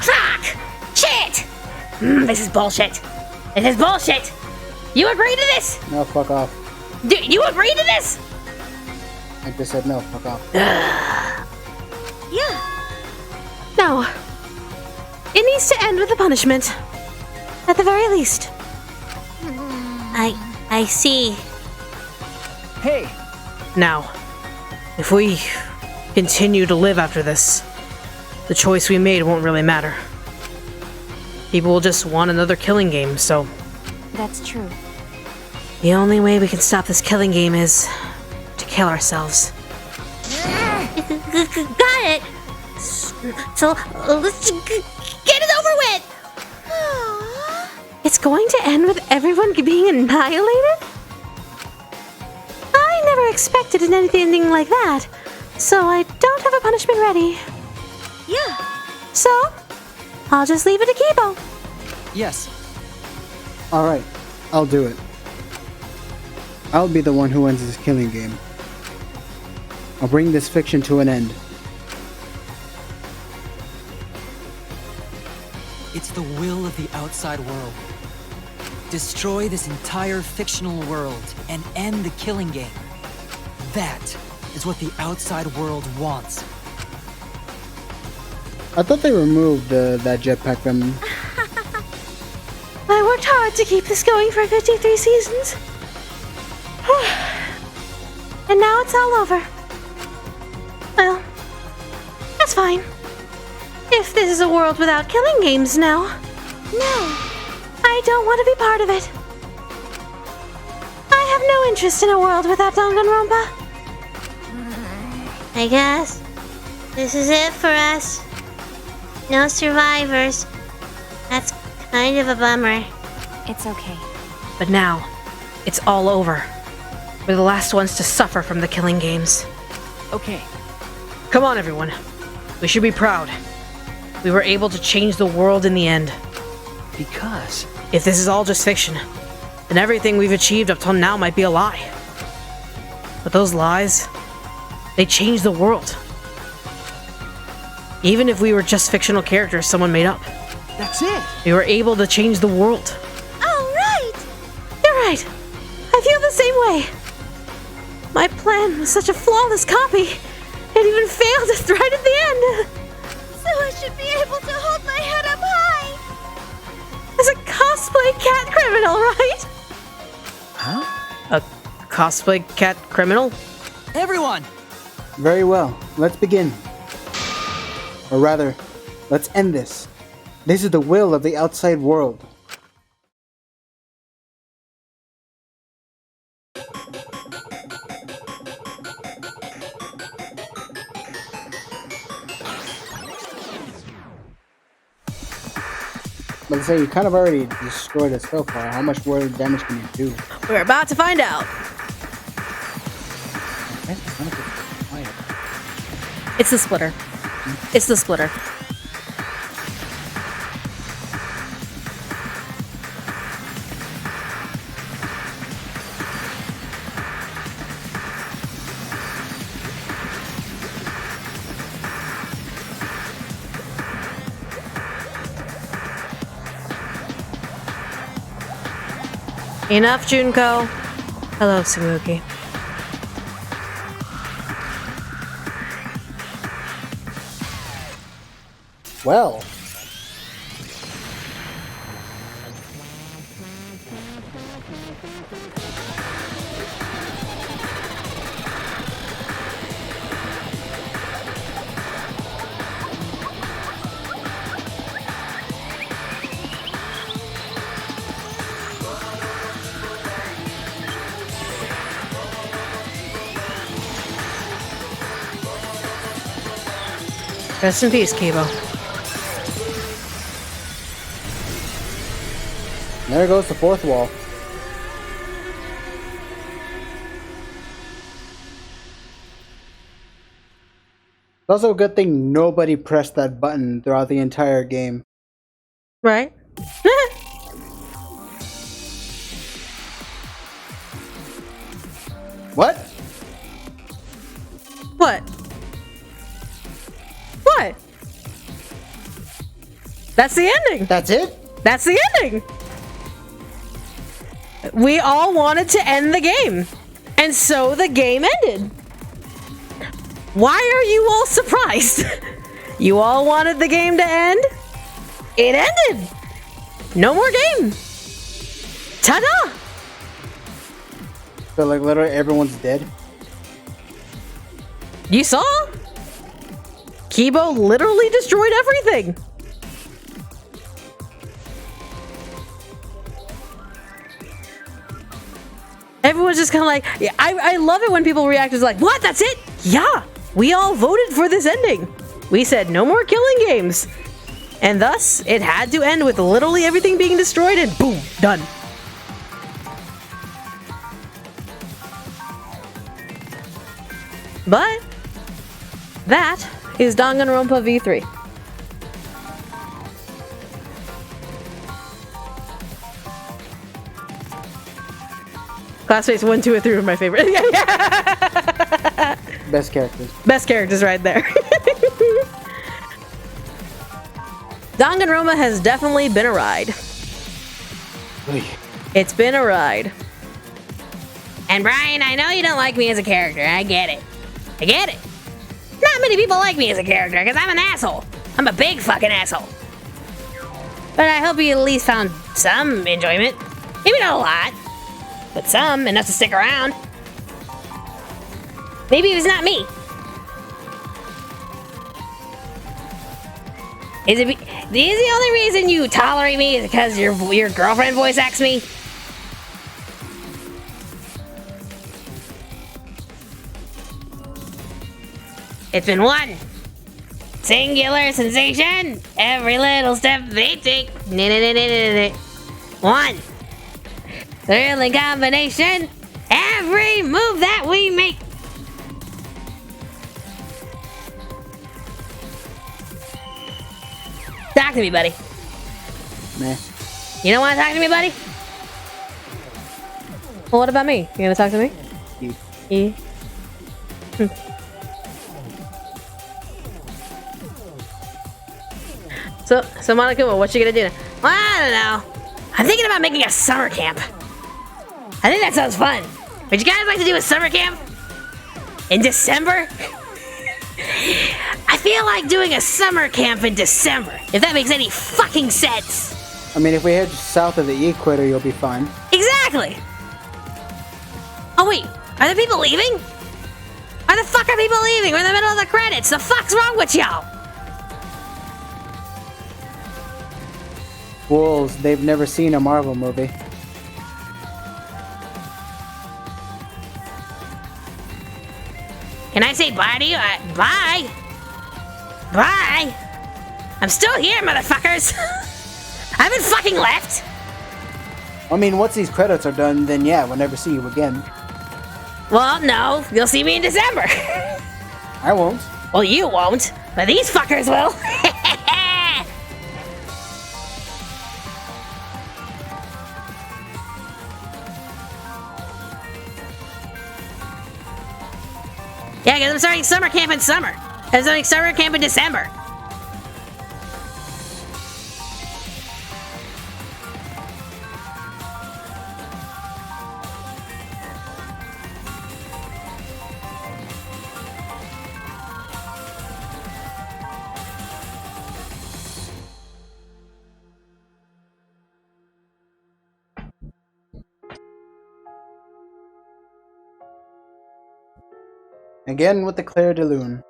Fuck! Shit! This is bullshit. This is bullshit! You agree to this? No, fuck off. Do you agree to this? I just said no, fuck off. Yeah. No. It needs to end with a punishment. At the very least. I see. Hey, Now, if we continue to live after this, the choice we made won't really matter. People will just want another killing game, so That's true. the only way we can stop this killing game is to kill ourselves. Got it. So let's get it over with. It's going to end with everyone being annihilated? I never expected anything like that, so I don't have a punishment ready. Yeah. So, I'll just leave it to Kibo. yes. Alright, I'll do it. I'll be the one who ends this killing game. I'll bring this fiction to an end. It's the will of the outside world. Destroy this entire fictional world and end the killing game. That is what the outside world wants. I thought they removed that jetpack from... I worked hard to keep this going for 53 seasons. And now it's all over. Well, that's fine. If this is a world without killing games now. No, I don't want to be part of it. I have no interest in a world without DanganRonpa. I guess this is it for us. No survivors. That's kind of a bummer. It's okay. But now, it's all over. We're the last ones to suffer from the killing games. Okay. Come on, everyone. We should be proud. We were able to change the world in the end. Because? If this is all just fiction, then everything we've achieved up till now might be a lie. But those lies, they changed the world. Even if we were just fictional characters someone made up. That's it! We were able to change the world. Oh, right! You're right. I feel the same way. My plan was such a flawless copy. It even failed right at the end. So I should be able to hold my head up high. As a cosplay cat criminal, right? Huh? A cosplay cat criminal? Everyone! Very well. Let's begin. Or rather, let's end this. This is the will of the outside world. Let's say you kind of already destroyed it so far. How much more damage can you do? We're about to find out. It's the splitter. It's the splitter. Enough, Junko. Hello, Tsumugi. Well. Rest in peace, Kibo. There goes the fourth wall. It's also a good thing nobody pressed that button throughout the entire game. Right? What? What? What? That's the ending. That's it? That's the ending. We all wanted to end the game. And so the game ended. Why are you all surprised? You all wanted the game to end? It ended. No more game. Ta-da! So like literally everyone's dead? You saw? Kibo literally destroyed everything. Everyone's just kind of like, yeah, I love it when people react as like, what? That's it? Yeah, we all voted for this ending. We said no more killing games. And thus, it had to end with literally everything being destroyed and boom, done. But that is Danganronpa V3. Classmates 1, 2, and 3 were my favorite. Best characters. Best characters right there. Danganronpa has definitely been a ride. It's been a ride. And Bryan, I know you don't like me as a character. I get it. I get it. Not many people like me as a character because I'm an asshole. I'm a big fucking asshole. But I hope you at least found some enjoyment. Maybe not a lot, but some, enough to stick around. Maybe it was not me. Is the only reason you tolerate me is because your girlfriend voice acts me? It's been one singular sensation. Every little step they take. One thrilling combination. Every move that we make. Talk to me, buddy. Meh. You don't want to talk to me, buddy? Well, what about me? You gonna talk to me? Yeah. So Monica, what you gonna do now? Well, I don't know. I'm thinking about making a summer camp. I think that sounds fun. Would you guys like to do a summer camp? In December? I feel like doing a summer camp in December, if that makes any fucking sense. I mean, if we head south of the equator, you'll be fine. Exactly! Oh wait, are the people leaving? Why the fuck are people leaving? We're in the middle of the credits. The fuck's wrong with y'all? Wolves, they've never seen a Marvel movie. Can I say bye to you? Bye! Bye! I'm still here, motherfuckers! I haven't fucking left! I mean, once these credits are done, then yeah, we'll never see you again. Well, no, you'll see me in December. I won't. Well, you won't, but these fuckers will. Yeah, because I'm starting summer camp in summer. I'm starting summer camp in December. Again with the Claire de Lune.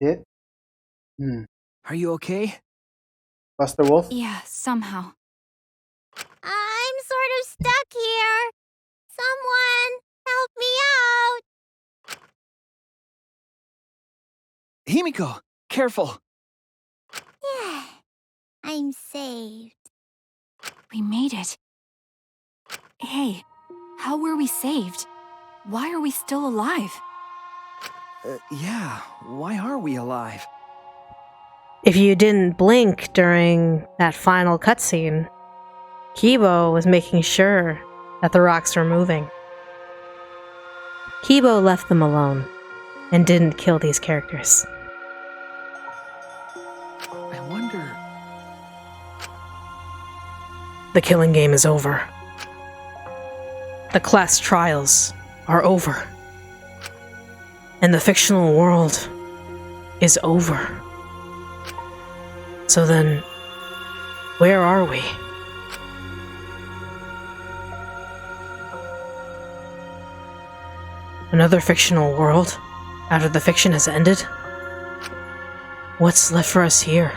It? Are you okay? Buster Wolf? Yeah, somehow. I'm sort of stuck here. Someone, help me out. Himiko, careful. Yeah, I'm saved. We made it. Hey, how were we saved? Why are we still alive? Yeah, why are we alive? If you didn't blink during that final cutscene, Kibo was making sure that the rocks were moving. Kibo left them alone and didn't kill these characters. I wonder... The killing game is over. The class trials are over. And the fictional world is over. So then, where are we? Another fictional world after the fiction has ended? What's left for us here?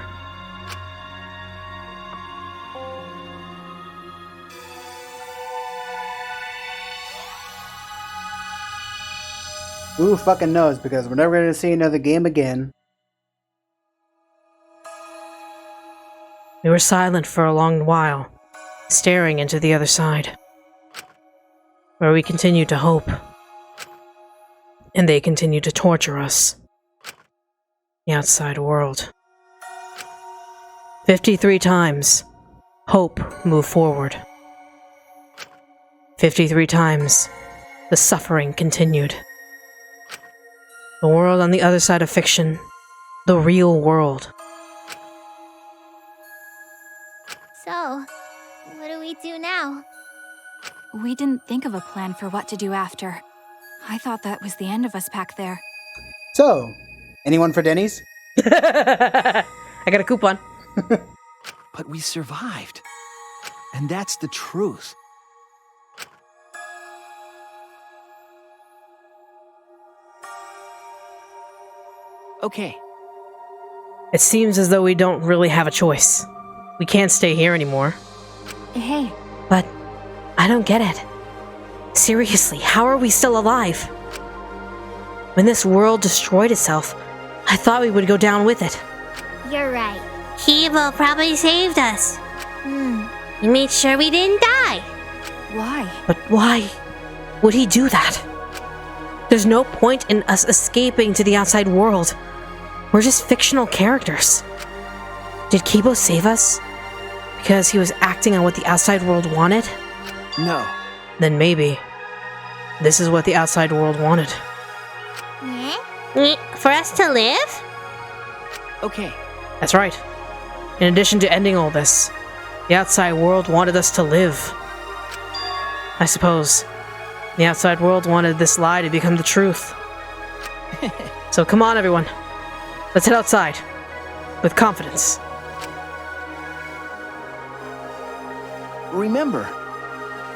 Who fucking knows, because we're never going to see another game again. We were silent for a long while, staring into the other side, where we continued to hope, and they continued to torture us. The outside world. 53 times, hope moved forward. 53 times, the suffering continued. The world on the other side of fiction, the real world. So, what do we do now? We didn't think of a plan for what to do after. I thought that was the end of us back there. So, anyone for Denny's? I got a coupon. But we survived. And that's the truth. Okay. It seems as though we don't really have a choice. We can't stay here anymore. Hey. But I don't get it. Seriously, how are we still alive? When this world destroyed itself, I thought we would go down with it. You're right. Kibo probably saved us. He made sure we didn't die. Why? But why would he do that? There's no point in us escaping to the outside world. We're just fictional characters. Did Kibo save us? Because he was acting on what the outside world wanted? No. Then maybe this is what the outside world wanted. For us to live? Okay. That's right. In addition to ending all this, the outside world wanted us to live. I suppose the outside world wanted this lie to become the truth. So come on, everyone. Let's head outside. With confidence. Remember,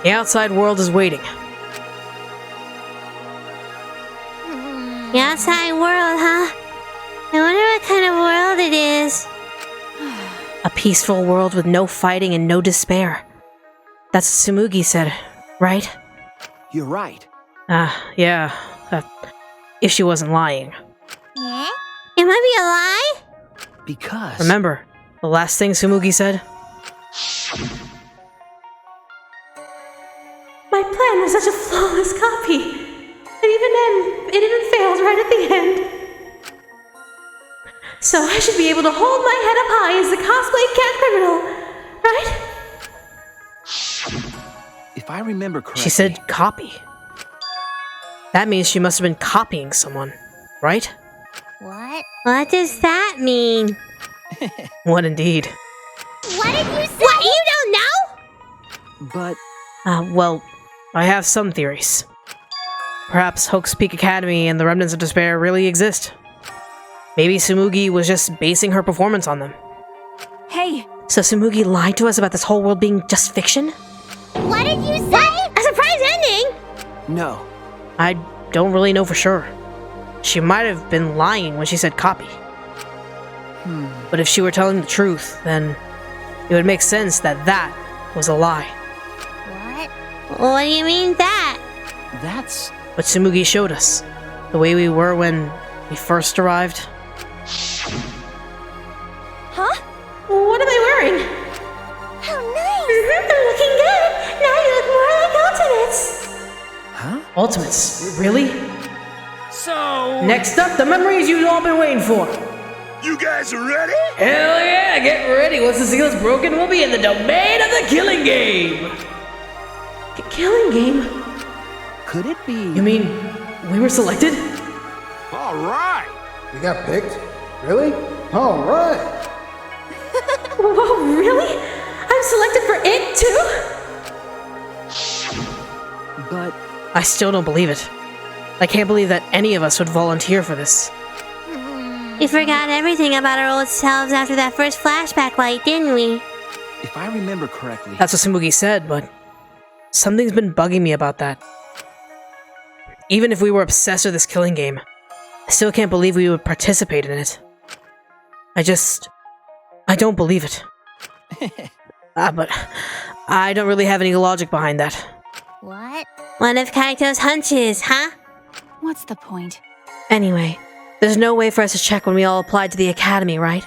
the outside world is waiting. The outside world, huh? I wonder what kind of world it is. A peaceful world with no fighting and no despair. That's what Tsumugi said, right? You're right. Yeah. If she wasn't lying. Yeah? It might be a lie? Because... Remember, the last thing Tsumugi said? My plan was such a flawless copy. And it even failed right at the end. So I should be able to hold my head up high as the cosplay cat criminal, right? If I remember correctly... She said copy. That means she must have been copying someone, right? What? What does that mean? What indeed? What did you say? What? You don't know? But... well, I have some theories. Perhaps Hoax Peak Academy and the Remnants of Despair really exist. Maybe Tsumugi was just basing her performance on them. Hey! So Tsumugi lied to us about this whole world being just fiction? What did you say? What? A surprise ending? No. I don't really know for sure. She might have been lying when she said copy. But if she were telling the truth, then it would make sense that that was a lie. What? What do you mean that? That's... what Tsumugi showed us. The way we were when we first arrived. Huh? What am I wearing? How nice! I'm looking good! Now you look more like Ultimates! Huh? Ultimates? Really? So... Next up, the memories you've all been waiting for. You guys are ready? Hell yeah, get ready. Once the seal is broken, we'll be in the domain of the killing game. Killing game? Could it be... You mean, we were selected? All right. We got picked? Really? All right. Whoa, really? I'm selected for it too? But... I still don't believe it. I can't believe that any of us would volunteer for this. We forgot everything about our old selves after that first flashback light, didn't we? If I remember correctly... That's what Tsumugi said, but something's been bugging me about that. Even if we were obsessed with this killing game, I still can't believe we would participate in it. I don't believe it. But I don't really have any logic behind that. What? One of Kaito's hunches, huh? What's the point? Anyway, there's no way for us to check when we all applied to the academy, right?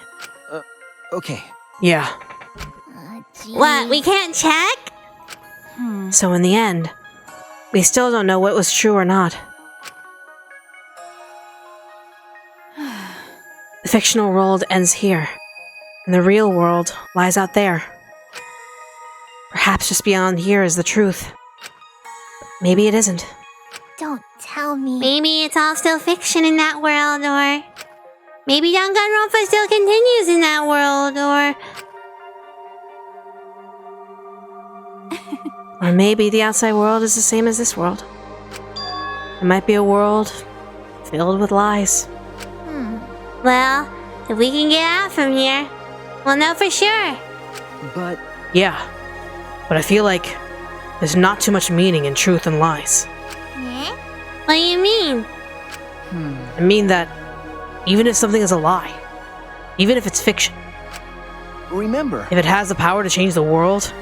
Okay. Yeah, What, we can't check? So in the end, we still don't know what was true or not. The fictional world ends here, and the real world lies out there. Perhaps just beyond here is the truth. Maybe it isn't. Don't tell me. Maybe it's all still fiction in that world, or maybe DanganRonpa still continues in that world, Or maybe the outside world is the same as this world. It might be a world filled with lies. Well, if we can get out from here, we'll know for sure. But... Yeah, but I feel like there's not too much meaning in truth and lies. What do you mean? I mean that even if something is a lie, even if it's fiction, remember, if it has the power to change the world,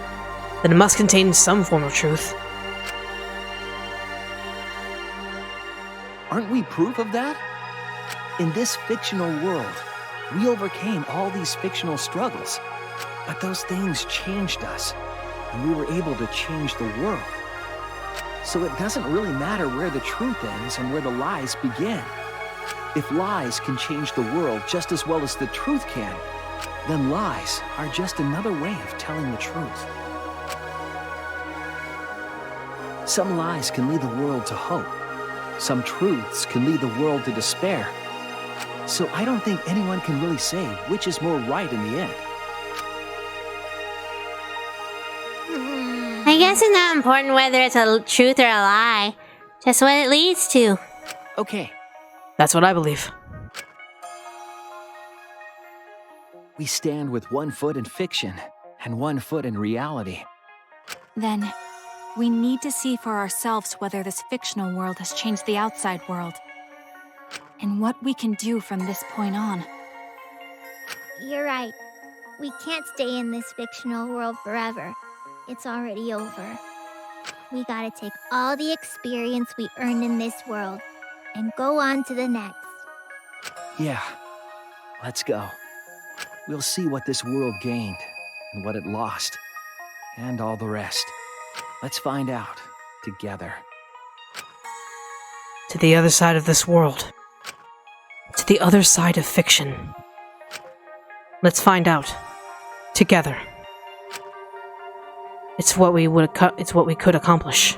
then it must contain some form of truth. Aren't we proof of that? In this fictional world, we overcame all these fictional struggles. But those things changed us, and we were able to change the world. So it doesn't really matter where the truth ends and where the lies begin. If lies can change the world just as well as the truth can, then lies are just another way of telling the truth. Some lies can lead the world to hope. Some truths can lead the world to despair. So I don't think anyone can really say which is more right in the end. I guess it's not important whether it's a truth or a lie, just what it leads to. Okay. That's what I believe. We stand with one foot in fiction and one foot in reality. Then, we need to see for ourselves whether this fictional world has changed the outside world. And what we can do from this point on. You're right. We can't stay in this fictional world forever. It's already over. We gotta take all the experience we earned in this world and go on to the next. Yeah. Let's go. We'll see what this world gained and what it lost. And all the rest. Let's find out together. To the other side of this world. To the other side of fiction. Let's find out together. It's what we could accomplish.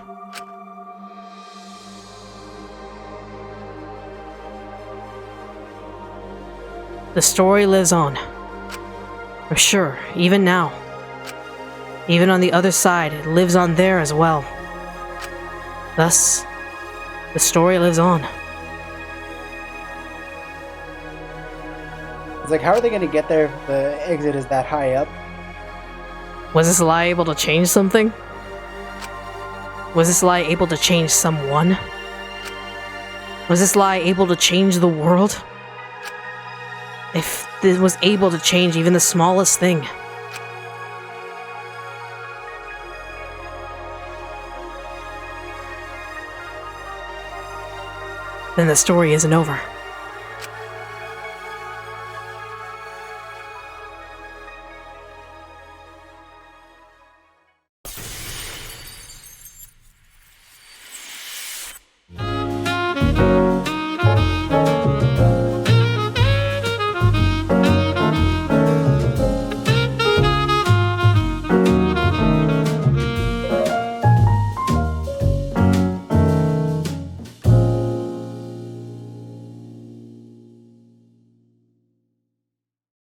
The story lives on. I'm sure, even now. Even on the other side, it lives on there as well. Thus, the story lives on. It's like, how are they going to get there if the exit is that high up? Was this lie able to change something? Was this lie able to change someone? Was this lie able to change the world? If it was able to change even the smallest thing. Then the story isn't over.